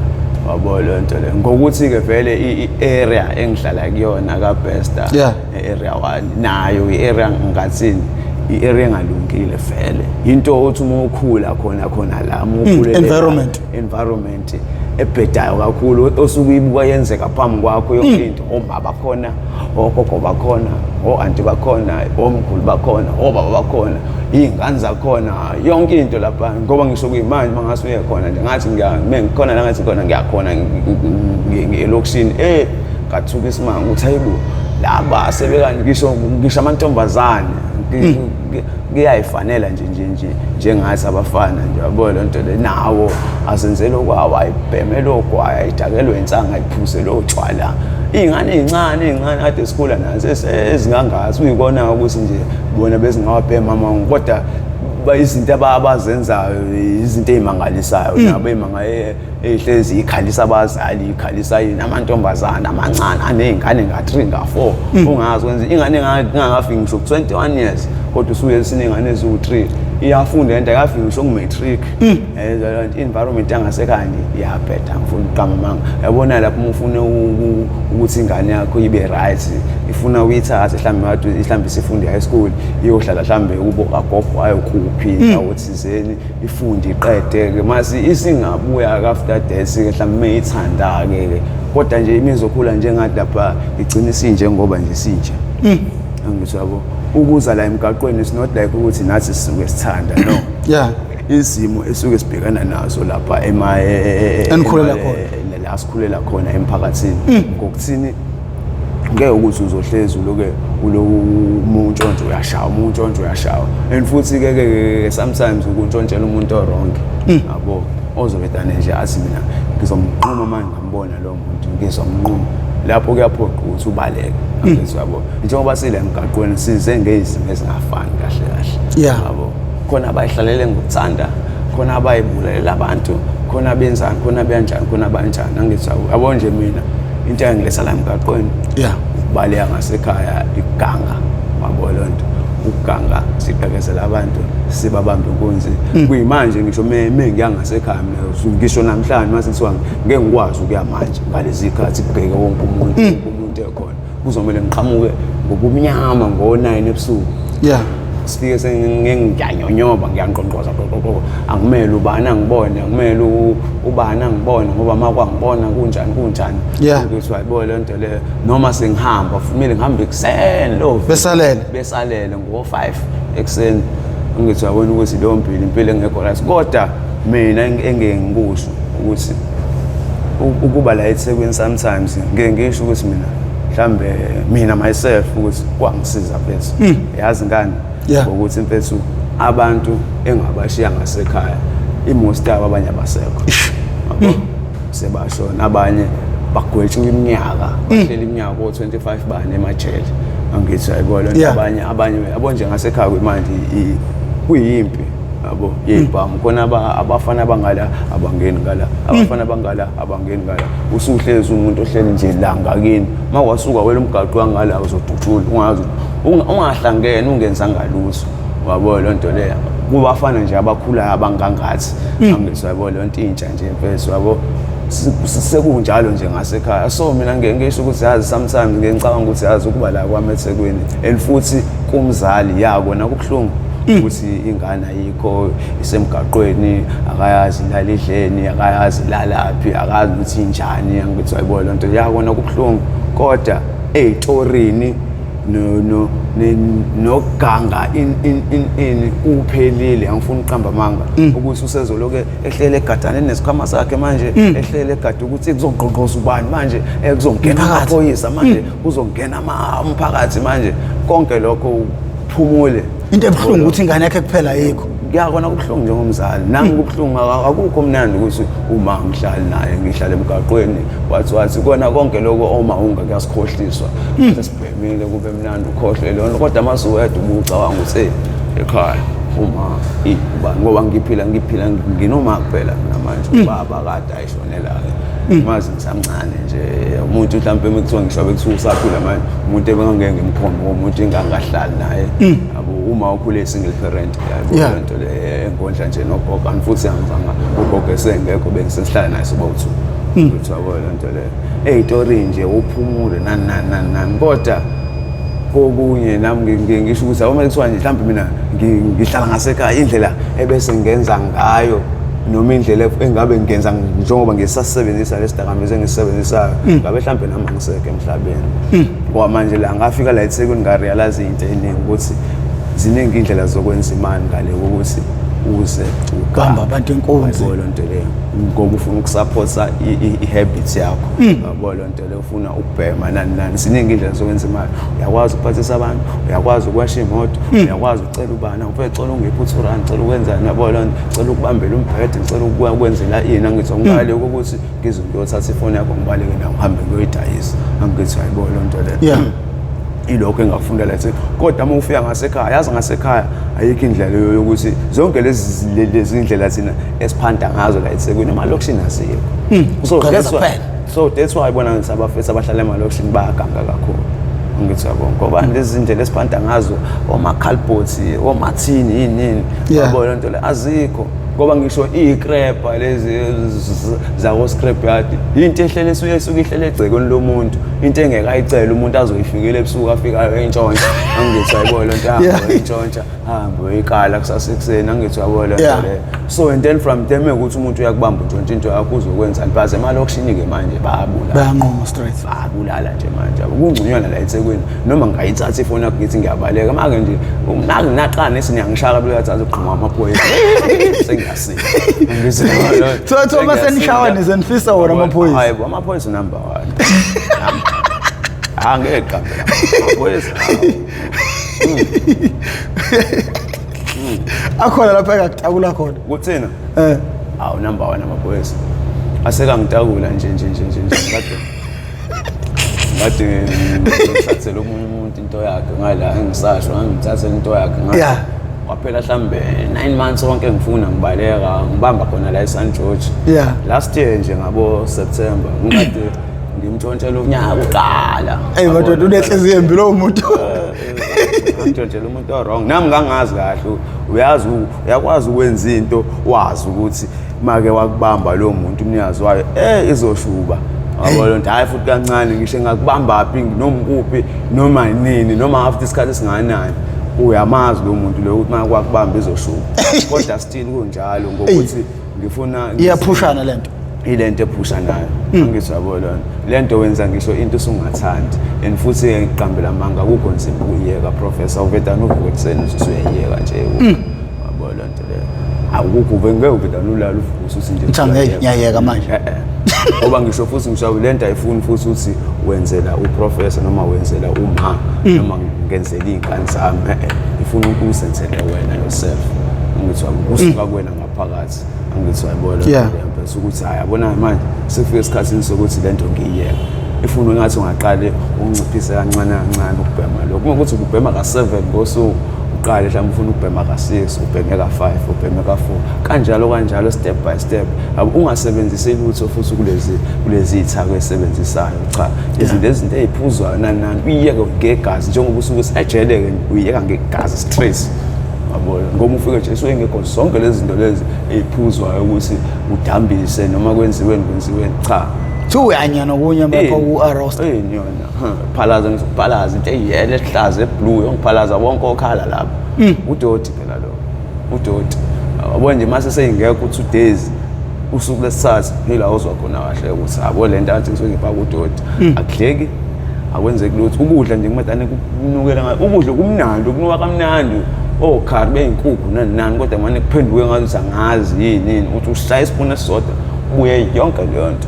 wabo loo nto leyo ngokuthi-ke vele i-area engihlala kuyona kaBesta i-area 1 nayo i-area ngathini i-area engalungile vele into othi uma ukhula khona la environment ebhedayo kakhulu osuke ibuka yenzeka phambi kwakho yonke into omama bakhona ogogo bakhona o-anti bakhona omkhulu bakhona obaba bakhona iy'ngane zakhona yonke into lapha ngoba ngisho kuyimanje uma ngase uye khona nje ngathi ngikhona la ngathi khona ngiyakhona ngi-elokishini ngathuka isimanga ukuthi hayibo laba sebekanje ngisho amantombazane kuyayifanela njengathi abafana nje yabo loo nto le nawo azenzele okwawo ayibhemele ogwayi ayidakelwe insanga ayiphuse lo tshwala iy'ngane ey'ncane kade sikhula nazo ezingangazi uyibona ukuthi nje bona bezingawabhema mama kodwa izinto abazenzayo izinto ey'mangalisayo nabo ey'hlezi ikhalisa abazali ikhalisa namantombazane amancane aney'ngane nga-3 nga-4 ungazi kwenza ingane engangafiki ngisho ku-21 years kodwa usuye siney'ngane eziwu-3 iyafunda lento akafiki ngisho ku-matric i-environment yangasekhaya iyabheda ngifuna ukuqama manga yabona lapho uma ufune ukuthi ingane yakho ibe right ifuna uyithathe mhlawumbe isifunde high school iyohlala mhlawumbe kubo kagogo ayokuphi awuthizeni ifunde iqede-ke masi isingabuya after that-ke mhlawumbe meyithanda-ke kodwa nje imizokhula njengathi lapha igcine isinjengoba nje sinje angisho yabo ukuza la emgaqweni is not like ukuthi nathi sisuke sithanda no izimo esuke sibhekana nazo lapha la sikhulela khona emphakathini ngokuthini ngeke ukuthi uzohlezi umuntu uyashawa and futhi-ke sometimes ukuntshontshela umuntu o-wrong yabo ozobedane nje athi mina ngizomnquma manje ngambona lo muntu ngizomnquma lapho kuyaphoqa ukuthi ubaleke yabo njengoba sile emgaqweni size ngezimo ezingafani kahle yabo khona abayihlalele ngokuthanda khona abayibulelela abantu khona benzani khona benjani khona banjani angithi yabo nje mina into engiletha la emgaqweni ukubaleka ngasekhaya iganga wabo loo nto ukuganga siqekezela abantu sibabambe inkunzi kuyimanje ngisho mengiyangasekhaya mina ngisho namhlanje mase kuthiwa ngeke ngikwazi ukuya manje ngalezi ikhathi kubheke wonke umuntu ekhona kuzomela ngiqhamuke ngobumnyama ngo-9 ebusuku sifike sengiyanyonyoba ngiyangqongqoza angimele ubani angibone angimele ubani angibone ngoba makwangibona kunjani ukuthi wayibo le nto leyo noma sengihamba kumele ngihambe ekuseni lo besalele ngo-5 ekuseni ngithi wabona ukuthi leyo impilo engekho right kodwa mina engeke ngikusho ukuthi ukuba la eThekwini sometimes ngeke ngisho ukuthi mhlambe mina myself ukuthi kwangisiza mfethu yazi ngani ukuthi mfethu abantu engabashiya ngasekhaya imost yabo abanye abasekho yabo sebashona abanye bagwetshwa iminyaka bahleli iminyaka o25 bane emajele angithi ayibona abanye yabo nje ngasekhaya kwemanje kuyimpi yabo yebhamu khona abafana bangala abangeni ngala abafana bangala abangeni ngala usuhlezi umuntu ohleli nje la ngakini makwasuka wela umgaqo wangala uzoduthula ungazi ungahlangene ungenzanga lutho wabo lonto leya kubafana nje abakhulayo abangangathi angithi yabo lonto intsha nje mfethu yabo sekunjalo nje ngasekhaya so mina ngeke ngisho ukuthi yazi sometimes ngeke ngicabanga ukuthi yazi ukuba la kwami eThekwini and futhi kumzali yakona kubhlungu ukuthi ingane ayikho isemgaqweni akayazi lala idleni akayazi lalaphi akazi ukuthi injani angithi ayibona lonto yakona kubhlungu kodwa ezitorini noganga in uphelile angifuni uqamba amanga ukuthi usezoloke ehlele egadane nesikhwama sakhe manje ehlele egade ukuthi kuzongqongqoza ubani manje kuzongena amaphoyisa manje kuzongena umphakathi manje konke lokho uphumule into ebhlungu ukuthi ingane yakhe kuphela yikho ngiyakona kubhlungu njengomzali nami kubhlungu akukho mnandi ukuthi uma ngihlala naye ngihlala emgaqweni wathi kona konke lokho oma unga kuyasikhohliswa sesibhemile kube mnandi ukhohle lona kodwa masuwedwa ubucabanga ukuthi ekhaya uma ubani ngoba ngiphila nginoma kuphela namanje ubaba kade ayishonela mazi ngisamncane nje umuntu mhlawumbe ekuthiwa ngisho bekuthiwa usaphila manje umuntu ebengangeke ngimkhombe umuntu engangahlali naye yabo uma ukhule single parent yabo lento le enkondla nje nogogo futhi angizanga ugogo esengekho bengisesihlala naye soba-2 ukuthi yabo lento le ezitori nje uphumule nani kodwa kokunye nami ngisho ukuthi uma kuthiwa nje mhlawumbe mina ngihlala ngasekhaya indlela ebese ngenza ngayo noma indlela engabe ngenza njengoba ngisasebenzisa lesidakamizwa engisisebenzisayo ngabe mhlawumbe nami ngisekho emhlabeni ngoba manje la ngafika la eThekwini ngarealize into eningi ukuthi ziningi indlela zokwenza imali ngale ukuthi uze ugamba abantu enkonzo lonto leyo ngoba ufuna ukusupporta i-habits yakho yabo lonto leyo ufuna ukubhema nani ziningi indlela zokwenza imali uyakwazi ukuphathisa abantu uyakwazi ukwasha imoto uyakwazi ucela ubana ufecela ungiphi u2 cela ukwenzani yabo lonto cela ukubambela umbhede cela ukwenzela ini angithi ngibale ukuthi ngizongiyothatha ifoni yakho ngibaleke nayo ngihambe ngiyoyidayisa angithi ayibona lonto leyo ilokho engafunda la eThekwini kodwa uma ufika ngasekhaya yazi ngasekhaya ayikho indlela yokuthi zonke lezi indlela thina esiphanda ngazo la eThekwini emalokishini asikho so that's why ibona ngithi abafethu abahlala emalokishini bayaganga kakhulu ngithi yabo ngoba lezi indlela esiphanda ngazo omakhalibhothi omathini yini yabo lonto le azikho ngoba ngisho ikrepa lezi zawo scrap yard into ehlele esuke ihlele egcekweni lomuntu into engeke ayicela umuntu azoyifikela ebusuku afika entshontsha angithi ayibona lonto hamba entshontsha hamba ikala kusasekuseni angithi yabo lonto le so and then from them ukuthi umuntu uyakubamba ntshontsha into yakho uzokwenza baze emalokishini ke manje bayanqoma straight babulala nje manje kungconywana la eThekwini noma ngayithatha ifoni yakho ngithi ngiyabaleka manje nje naqana esinyangishaka bekathatha uqhuma amaphoyisa sengiyasika Thomas senishawa nezenifisa wona amaphoyisa hayibo amaphoyisa number 1 angeke qamba amaphoyisa akhona lapha ekakutakula khona kuthina awu number 1 amaphoyisa aseka ngitakula nje kade ngithathele umuntu into yakhe ngala ngisasho ngithathele into yakhe ngala waphela mhlambe 9 months wonke ngifuna ngibaleka ngibamba khona la eSan George last year nje ngabo September ngikade ngimtshontshela unyaka uqala madoda unenhliziyo embi lo muntu ngimtshontshela umuntu wrong nami ngangazi kahle uyakwazi ukwenza into wazi ukuthi make wakubamba lo muntu umnikazi wayo izoshuba yabo lonto hayi futhi kancane ngisho ngakubamba phi noma kuphi noma nini noma after isikhathi singanani uyamazi lo muntu lo ukuthi manje kwakubamba izoshuka kodwa still kunjalo ngokuthi ngifuna iyaphushana lento ilento ephushanayo angithi yabo lento wenza ngisho into usungathandi and futhi ngiqambela amanga akukho nzima ukuyeka professor uveda novuka ekseni usuyiyeka nje yabo lonto leyo akukho ngeke ubedanulala ufuthi nje ngichange ngiyayeka manje ngoba ngisho futhi ngisho lento ayifuni futhi uthi wenzela uprofessor noma wenzela uma noma ngenzela izingane zami ifuna ukusenzele wena yourself ngithi akusuka kuwena ngaphakathi angithi ayibona lento ukuthi hayi yabona manje sekufika isikhathini sokuthi lento ngiyiyeka ifuna ngathi ungaqale unciphise kancane kancane ukubhema lokho uma ukuthi ubhema ka7 ngosuku uqale mhlawumbe ufuna ukubhema ka6 ubheme ka5 ubheme ka4 kanjalo step by step ungasebenzisi lutho futhi kulezi ithako esebenzisayo cha izinto eziphuzwayo nani uyiyeke ngegazi njengoba usuke siajeleke uyiyeka ngegazi stress yabona ngoba ufike nje suke ngekho zonke lezi zinto lezi eziphuzwayo ukuthi udambise noma kwenziweni cha uyanyana kunye mapha ku-arrost nyona phalaza ngizophalaza into eyele ehlaza eblue yongiphalaza wonke okhala lapha udoti phela lo udoti yabona nje mase seyingekho 2 days usuku lesithathu phela uzwa khona kahle ukuthi yabo lento athi ngisuke ngipha udoti akudleki akwenzeki lutho ukudla nje kumadane kunukela ukudla kumnandi kunuka kamnandi okhari beyinkukhu nani kodwa manje kuphenduke ngathi angazi yini uthi ushaya isipuni esisodwa ubuye yonke leyo nto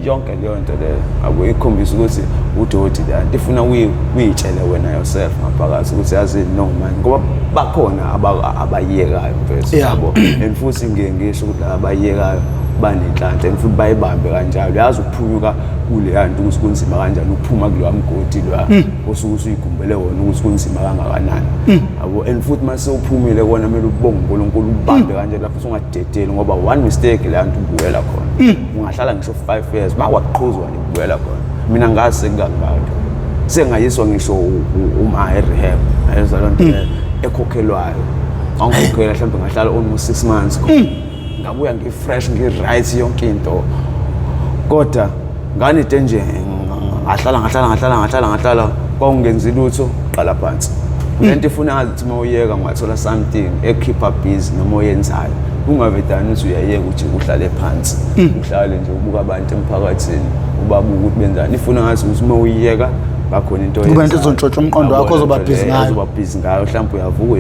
yonke leyo nto leyo akuyikhombisa ukuthi udoti la ifuna uyitshele wena yourself ngaphakathi ukuthi yazi no man ngoba bakhona abayiyekayo mfethu yabo and futhi ngisho ukuthi abayiyekayo banenhlanhla and futhi bayibambe kanjalo yazi ukuphunyuka kule yanto ukuthi kunzima kanjani ukuphuma kulowa mgodi lwa osuke uyigumbele wona ukuthi kunzima kangakanani yabo and futhi mase uphumile kona kumele ubonge uNkulunkulu ubambe kanjalo lapho ungadedeli ngoba one mistake la nto ubuyela khona ungahlala ngisho 5 years bakwaqhuzwa ubuyela khona mina ngazi sekangaka sengayiswa ngisho uma rehab ayenza lonto ekhokhelwayo angikhokhela mhlawumbe ngahlala almost 6 months ngabuya ngifresh ngiright yonke into kodwa nganide nje ngahlala kwaungenzi lutho qala phansi lento ifuna ngathi mawuyeka ngathola something ekeepa busy noma oyenzayo ungavedani uthi uyayeka ukuthi uhlale phansi uhlale nje ubuka abantu emphakathini ubabuka ukuthi benzani ifuna ngathi ukuthi mawuyeka bakhona into yenza kubantu izontshotsha umqondo wakho ozoba busy ngayo mhlawumbe uyavuka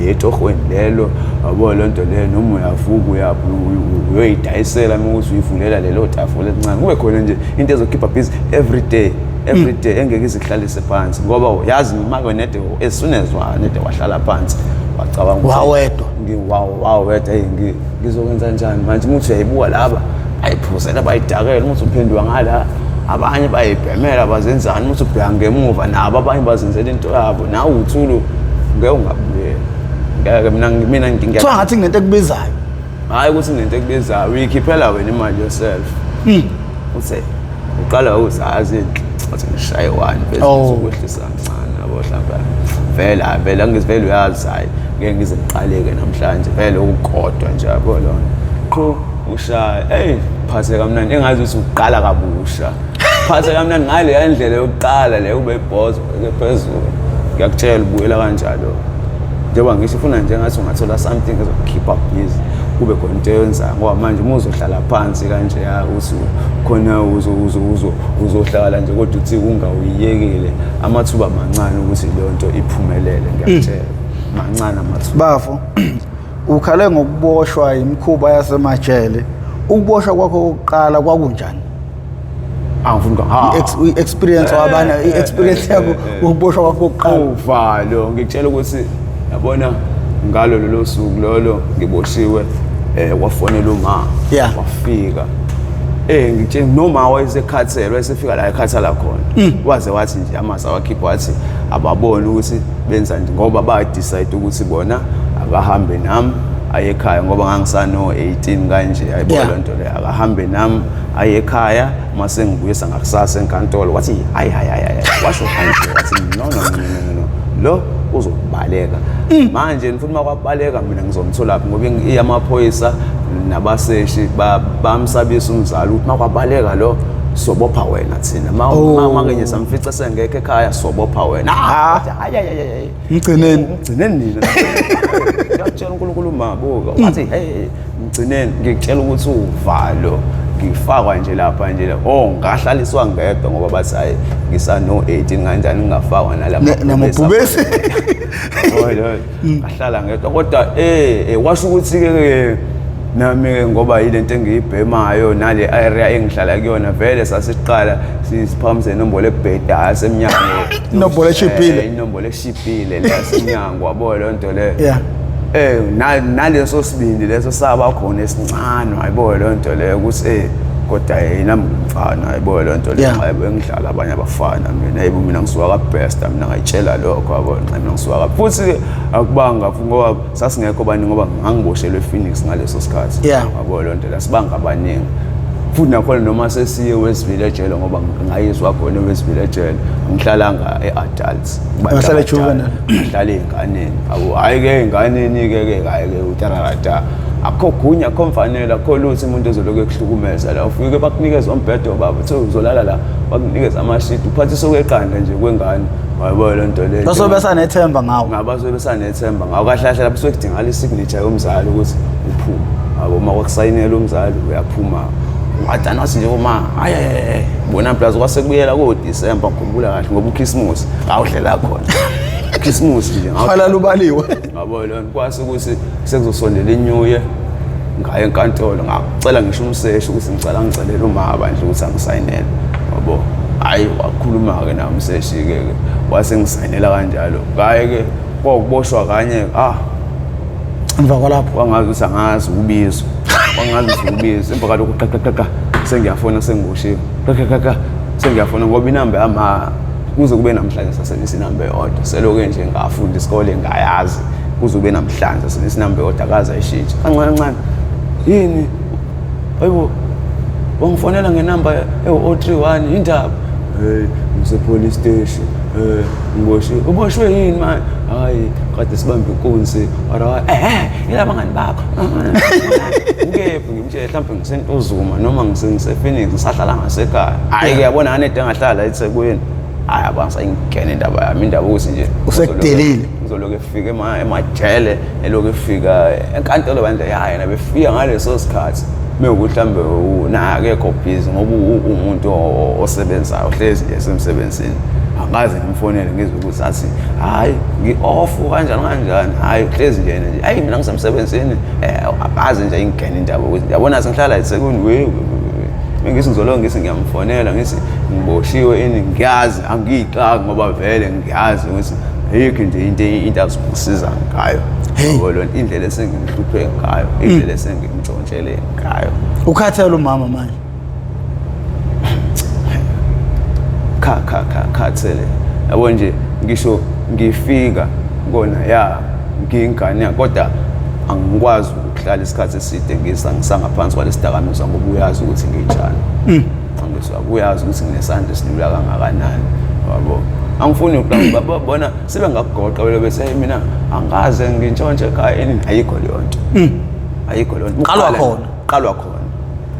yetohweni lelo yabo lento le noma uyavuka uyoyidayisela ukuthi uyivulela lelo tafula elincane kube khona nje into ezokhipha busy every day engeke izihlalise phansi ngoba yazi noma nede as soon as nede wahlala phansi wacabanga wawedwa wawedwa ngizokwenza njani manje umuntu uyayibuka laba ayiphuzela bayidakela umuntu uphendwa ngala abanye bayibhemela bazenzani umuntu ubheka ngemuva nabo abanye bazenzela into yabo nawe uthulu ngeke ungabuye ngeke mina ngingathi so ngathi nginento ekubizayo hayi ukuthi nginento ekubizayo uyikhiphela wena imali yourself uthe uqala uzazi wathi ngishaye 1 bese ukwehlisa kancane yabo mhlawumbe vele ngizivele uyazi hayi ngeke ngize ngiqaleke namhlanje vele ukukodwa nje yabo lona qho ushaya phathe kamnandi engazi ukuthi uqala kabusha phathe kamnandi ngale ndlela yokuqala le ube boss phezulu ngiyakutshela ubuyela kanjalo njengoba ngisho ufuna nje ngathi ungathola something ezokukhipha busy kube khona into yenza ngoba manje uma uzohlala phansi kanje uthi khona uzohlala nje kodwa uthi ungawuyekile amathuba mancane ukuthi leyo nto iphumelele ngiyakutshela mancane amathuba bafo ukhale ngokuboshwa imikhuba yasemajele ukuboshwa kwakho kokuqala kwakunjani angifuni experience wabana experience yakho ukuboshwa kwakho kokuqala uvalo ngikutshela ukuthi yabona ngalo lelo suku lolo ngiboshiwe wafonela uma wafika ngitshela noma wayesekhathela wayesefika la ekhathala khona waze wathi nje amasa wakhipha wathi ababone ukuthi benza nje ngoba ba decide ukuthi bona akahambe nami aye ekhaya ngoba ngangisano 18 kanje ayibona lento le akahambe nami aye ekhaya mase ngibuyisa ngakusasa enkantolo wathi hayi washo kanje wathi no lo uzobaleka manje futhi makwabaleka mina ngizomthola lapho ngoba iyamaphoyisa nabaseshi bamsabisa umzali ukuthi makwabaleka lo sobopha wena thina mangenye samfica sengekho ekhaya sobopha wena hayi ngigcineni nina ngiyakutshela uNkulunkulu mabuka wathi hey ngigcineni ngikutshela ukuthi uvalo ngifakwa nje lapha nje ngahlaliswa ngedwa ngoba bathi hayi ngisano 18 kanjani ngingafakwa nalapha namabhubesi ngahlala ngedwa kodwa washo ukuthi ke nami ngoba yilento engiyibhemayo nale area engihlala kuyona vele sasiqala siphamisa inombolo ebheda semnyango inombolo eshibhile inombolo eshibhile lesemnyango wabo lonto le naleso sibindi leso saba khona esincane hayibo lonto le ukuthi kodwa yena mfana hayibo lonto le engidlala abanye abafana mina ngisuka ka best mina ngayitshela lokho yabo mina ngisuka ka futhi akubanga ngoba sasingekho baningi ngoba ngangiboshelwe Phoenix ngaleso sikhathi yabo lonto la sibanga abaningi futhi nakhona noma sesiye West Village ngoba ngayizwa khona West Village ngihlalanga eadults bahlala ejuvenile ngihlala enganeni awu hayi ke enganeni ke hayi ke utararata akho gunya akho mfanele akho lutho umuntu ozoloku ekuhlukumeza la ufike bakunikeza umbhedo baba uthi uzolala la bakunikeza amashidi uphathi sokweqanda nje kwengane wayibo lonto le basobe sanethemba ngawo ngabasobe sanethemba ngawo kahlahle lapho sekudingala isignature yomzali ukuthi uphuma abo makusayinela umzali uyaphuma ngathana wasi nje uma hayi bona plus kwasekubuyela ko December ngikhumbula kahle ngoba uChristmas awudlela khona Christmas nje ngaphala lubaliwe ngabo lona kwase ukuthi sekuzosondela iNew Year ngaye enkantolo ngacela ngisho umseshi ukuthi ngicelela umama nje ukuthi angisayinele yabo hayi wakhuluma ke na umseshi ke wase ngisayinela kanjalo ngaye ke kokuboshwa kanye emva kwalapho wangazi ukuthi angazi ubizo emva kalokhu qaqaqaqa sengiyafona sengiboshiwe qaqaqaqa sengiyafona ngoba inamba yama kuze kube namhlanje sasebenzisa inamba eyodwa seloke nje ngafunda isikole ngayazi kuze kube namhlanje sasebenzisa inamba eyodwa akaza ayishintsha kancane yini hayibo wangifonela ngenamba e031 indaba ngise police station uboshwe yini manje hayi kade sibambe inkunzi ara Yabangani bakho ngeke ngimtshela mhlawumbe ngisento Uvuma noma ngise Phoenix ngisahlala ngasekhaya hayi uyabona ngane engahlala eThekwini hayi abangisayingena indaba yami indaba ukuthi nje usekudelile ngizoloku efika emajele eloku efika enkantolo banje hayi nabefika ngaleso sikhathi mekuthi mhlambe na akekho busy ngoba umuntu osebenzayo hlezi nje esemsebenzini angaze ngimfonele ngizwe ukuthi athi hayi ngi-off kanjani hayi hlezi nje hayi mina ngisemsebenzini abazi nje ingena indaba ukuthi yabona sengihlala eThekwini ngisi ngizoloku ngisi ngiyamfonela ngisi ngiboshiwe ngiyazi angiyixaki ngoba vele ngiyazi ukuthi ayikho nje into azongisiza ngayo ngoba indlela esengimhluphe ngayo indlela esengimtshontshele ngayo ukhathele umama manje khathele yabo nje ngisho ngifika kona ngingane kodwa angikwazi ukuhlala isikhathi eside ngisangaphansi kwalesidakamizwa ngoba uyazi ukuthi ngiyijana angiswa uyazi ukuthi nginesandla esilula kangakanani yabo angifuni ukuqamba babona sibe ngakugoqa wena bese mina angaze ngintshontshe ekhaya ayikho leyonto ayikho leyonto qalwa khona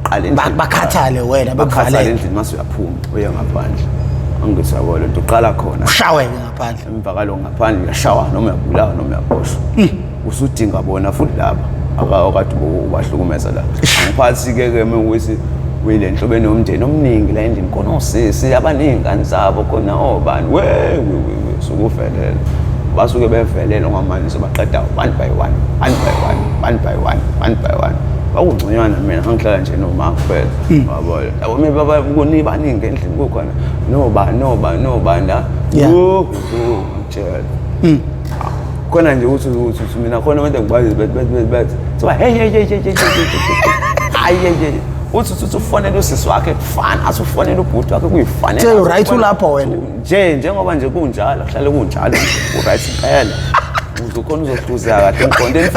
qala bakhathale wena bakhathale endlini mase uyaphuma uye ngaphandle angiswa yabo lento uqala khona ushaweke ngaphandle emvakalo ngaphandle uyashawa noma uyabulawa noma uyaboshwa usudinga bona futhi laba akade ubahlukumeza la ngiphathi ke mewukuthi wile nhlobo enomndeni omningi la endlini khona osisi abaningane zabo khona obani we sokuvelela basuke bevelele ngamanje sebaqeda one by one awungconywana mina ngihlala nje noma kuphela yabo yabo baba kuni baningi endlini kukhona noba la ngitshela khona nje uthi mina khona abantu engibazi bethi so hey uthi ufonela usisi wakhe kufana asufonela ubhuti wakhe kuyifanele nje right ulapho wena njengoba nje kunjalo kuhlale kunjalo right impela uzokhona uzohluza kahle emqondeni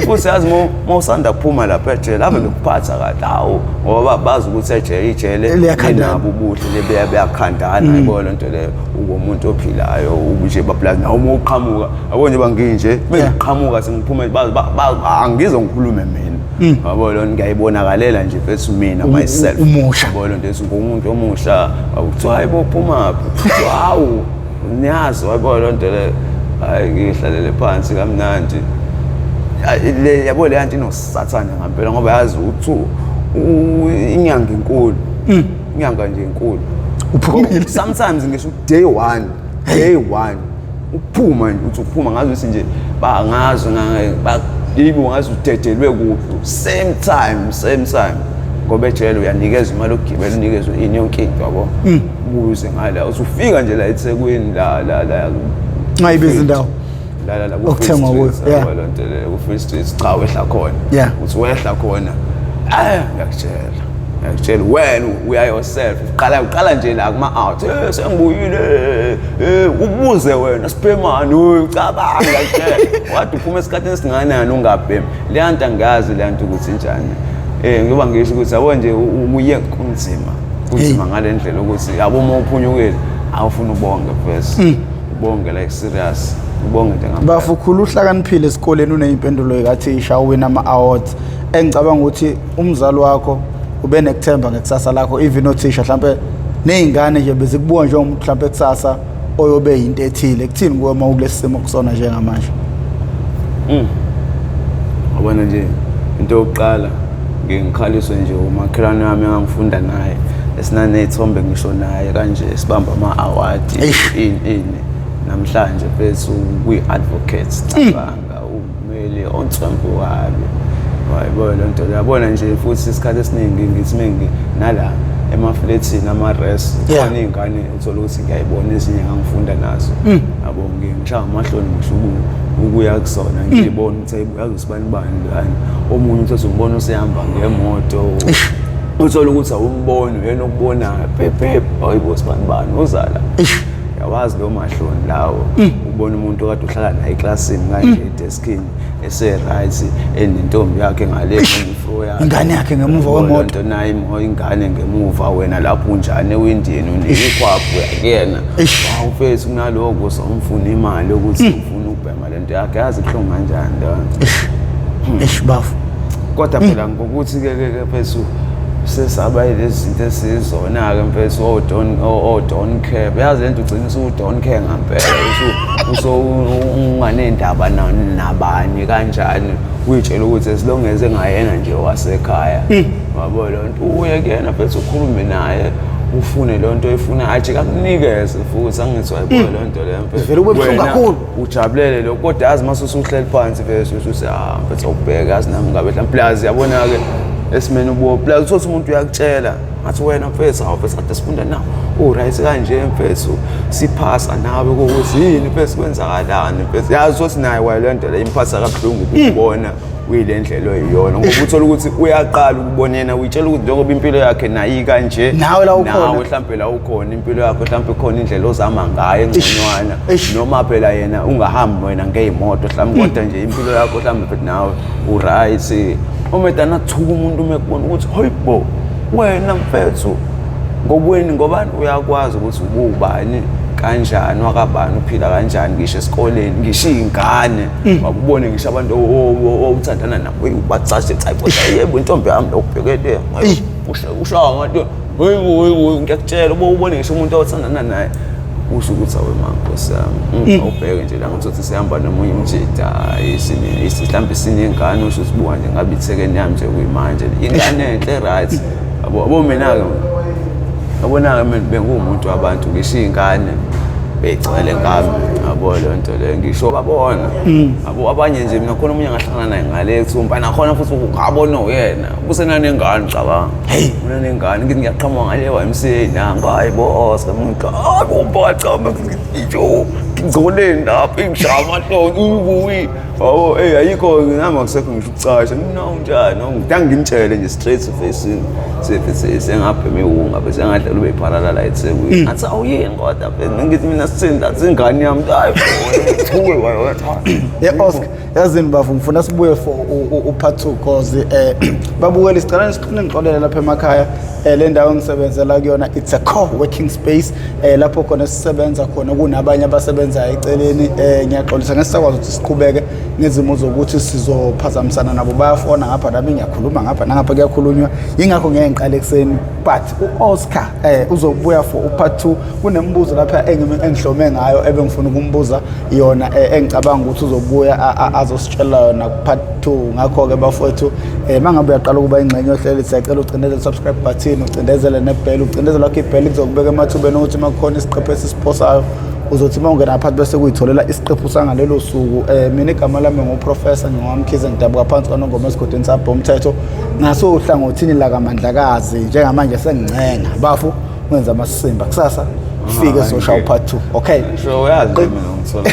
futhi yazi mawusanda kuphuma lapha ejele ave bekuphatha kahle hawo ngoba bazi ukuthi ejele nabo ubuhle beyakhandana yabo lento leyo umuntu ophilayo ubuje baplaza nawo uma uqhamuka yabo nje banginje bengiqhamuka sengiphuma angizo ngikhulume mina yabo lona ngiyayibonakalela nje bethu mina myself umusha yabo lento esingumuntu omusha awuthiwa hayibo phuma hawu niyazi yabo lento leyo hayi ngihlalele phansi kamnandi le yabo le yanti inosathana ngempela ngoba yazi inyanga enkulu inyanga nje enkulu uphumile sometimes ngisho day 1 uphuma nje uthi uphuma ngazi ukuthi nje bangazo yibo ngazi udedelwe kuphi same time ngoba ejele uyanikeza imali okugibela unikezwe ini yonke into yabo buze ngala usufika nje la eThekwini la ngayibiza indawo la okuthengwa kuyo yabona into le ku Free Street cha wehla khona uthi wehla khona ngiyakutshela wena uya yourself uqala nje la kuma out sengibuyile ubuze wena siphemani ucabanga ngiyakutshela wathi uphuma esikhathini esinganani ungabhemi le nto angazi le nto ukuthi njani ngoba ngisho ukuthi yabo nje ubuye kunzima ngale ndlela ukuthi yabo uma uphunyukile awufuna ubonge first ubonge like serious ubonge nje ngapha bafukhula uhlakaniphile esikoleni uneyimpendulo ekathisha uwina ama-awards engicabanga ukuthi umzali wakho ube nekuthemba ngekusasa lakho even othisha mhlambe nezingane nje bezikubuka njengomuntu mhlambe ekusasa oyobe into ethile kuthini kuwe uma ukulesi simo kusona njengamanje abona nje into yokuqala ngikhaliswe nje umakhelwane wami engangifunda naye esinanezithombe ngisho naye kanje sibamba ama-award ini namhlanje bese kuyi-advocate cabanga umeli ontswambu wami wayibona nto yabona nje futhi isikhathi esiningi ngithi nala emafletini ama-res khona iy'ngane uthola ukuthi ngiyayibona ezinye ngangifunda nazo yabo ngishaya amahloni ngisho ukuya kusona ngiyibona ukuthi yazi usibani ngani omunye uthi umbona usehamba ngemoto uthola ukuthi awumboni yena okubonayo phephe ayibo sibani uzala yawazi lo mahloni lawo ubona umuntu okade uhlala naye eklasini kanje edeskini ese-right enentombi yakhe ngale ngifo yakhe ingane yakhe ngemuva kwemoto naye ingane ngemuva wena lapho unjani ewindini uneyikhwaphu yakuyena awufethi kunaloko usomfuna imali ukuthi ufuna ukubhema lento yakhe yazi kuhlungu kanjani bafu kodwa phela ngokuthi-ke phezulu sesaba lezi zinto esizona-ke mfethu o-don't care yazi lento ugcina usu-don't care ngampela unganendaba nabani kanjani uyitshela ukuthi as long as engayena nje wasekhaya wabo lo nto uye kuyena mfethu ukhulume naye ufune lo nto efuna athi kakunikeze futhi angithi wayibona lo nto leyo mfethu vele ube buhlungu kakhulu ujabulele lo kodwa yazi mase usuhleli phansi mfethu uthi mfethu awubheka yazi nami ngabe mhlawumbe plazi yabona-ke esimeni ubo plus uthothi umuntu uyakutshela ngathi wena mfethu awufethu kade sifunda nawo right kanje mfethu siphasa nawe ukuthi yini mfethu kwenzakalani mfethu yazi ukuthi naye wale nto le imphatha kabuhlungu ukubona uyile ndlela oyiyona ngoba uthola ukuthi uyaqala ukubona yena uyitshela ukuthi njengoba impilo yakhe nayi kanje nawe la ukhona nawe mhlawumbe la ukhona impilo yakho mhlawumbe khona indlela ozama ngayo engconywana noma phela yena ungahambi wena ngeyimoto mhlawumbe kodwa nje impilo yakho mhlawumbe nawe uright umedana athuka umuntu umekubona ukuthi hoyibo wena mfethu ngobweni ngobani uyakwazi ukuthi ubani kanjani wakabani uphila kanjani ngisho esikoleni ngisho izingane wabubone ngisho abantu othandana nabo ubacace cha yebo intombi yami lokubhekele ushaya ngathi hey ngiyakutshela ubone ngisho umuntu othandana naye usho ukuthi awe mankosi yami awubheke nje la ngokuthi sihamba nomunye umjida mhlawumbe sinengane usho sibuka nje ngabe ithekeni yami nje kuyimanje ingane enhle right abo mina-ke abona-ke mina bengumuntu wabantu ngisho iy'ngane bey'gcwele ngami yabo leyo nto leyo ngisho babona abo abanye nje mina khona omunye angahlangana naye ngale thumba nakhona futhi ngabona uyena kusenanengane cabanga unanengane ngithi ngiyaqhamuka ngale YMCA nanga hayi boss kamuntu ubhacama ngisho ngizoleni lapha ingishaya amahloni ubuyi oh ayikho nami akusekho ngisho ukucasha njani ngitangimtshele nje straight to face sengabheme unga bese ngadlela ube parallel la eThekwini ngathi awuyini kodwa phela ngithi mina sithinda ingane yami hayi thuwe wena Oscar yazini bafu ngifuna sibuye for upart 2 cause babukela isicela ngixolele lapha emakhaya le ndawo ngisebenzela kuyona it's a co-working space lapho khona sisebenza khona kunabanye abasebenza abasebenzayo eceleni ngiyaxolisa ngesisakwazi ukuthi siqhubeke ngezimo zokuthi sizophazamisana nabo bayafona ngapha nami ngiyakhuluma ngapha nangapha kuyakhulunywa yingakho ngeke ngiqale ekseni but u-Oscar uzobuya for u-part 2 kunembuzo lapha engihlome ngayo ebengifuna ukumbuza yona engicabanga ukuthi uzobuya azositshela yona ku-part 2 ngakho-ke bafowethu mangabe uyaqala ukuba ingxenye yohlelo siyacela ucindezele subscribe button ucindezele nebheli ucindezele lakho ibheli kuzokubeka emathubeni ukuthi uma kukhona isiqephu esisiphosayo uzothi uma ungena phakathi bese kuyitholela isiqephu sangalelo suku mina igama lami nguprofessor ngingwamkhize ngidabuka phansi kwanongoma esigodini sabho umthetho ngaso uhlangothini la kaMandlakazi njengamanje sengincenga bafu wenza amasimba kusasa fike social part 2 okay sho uyazi mina ngithola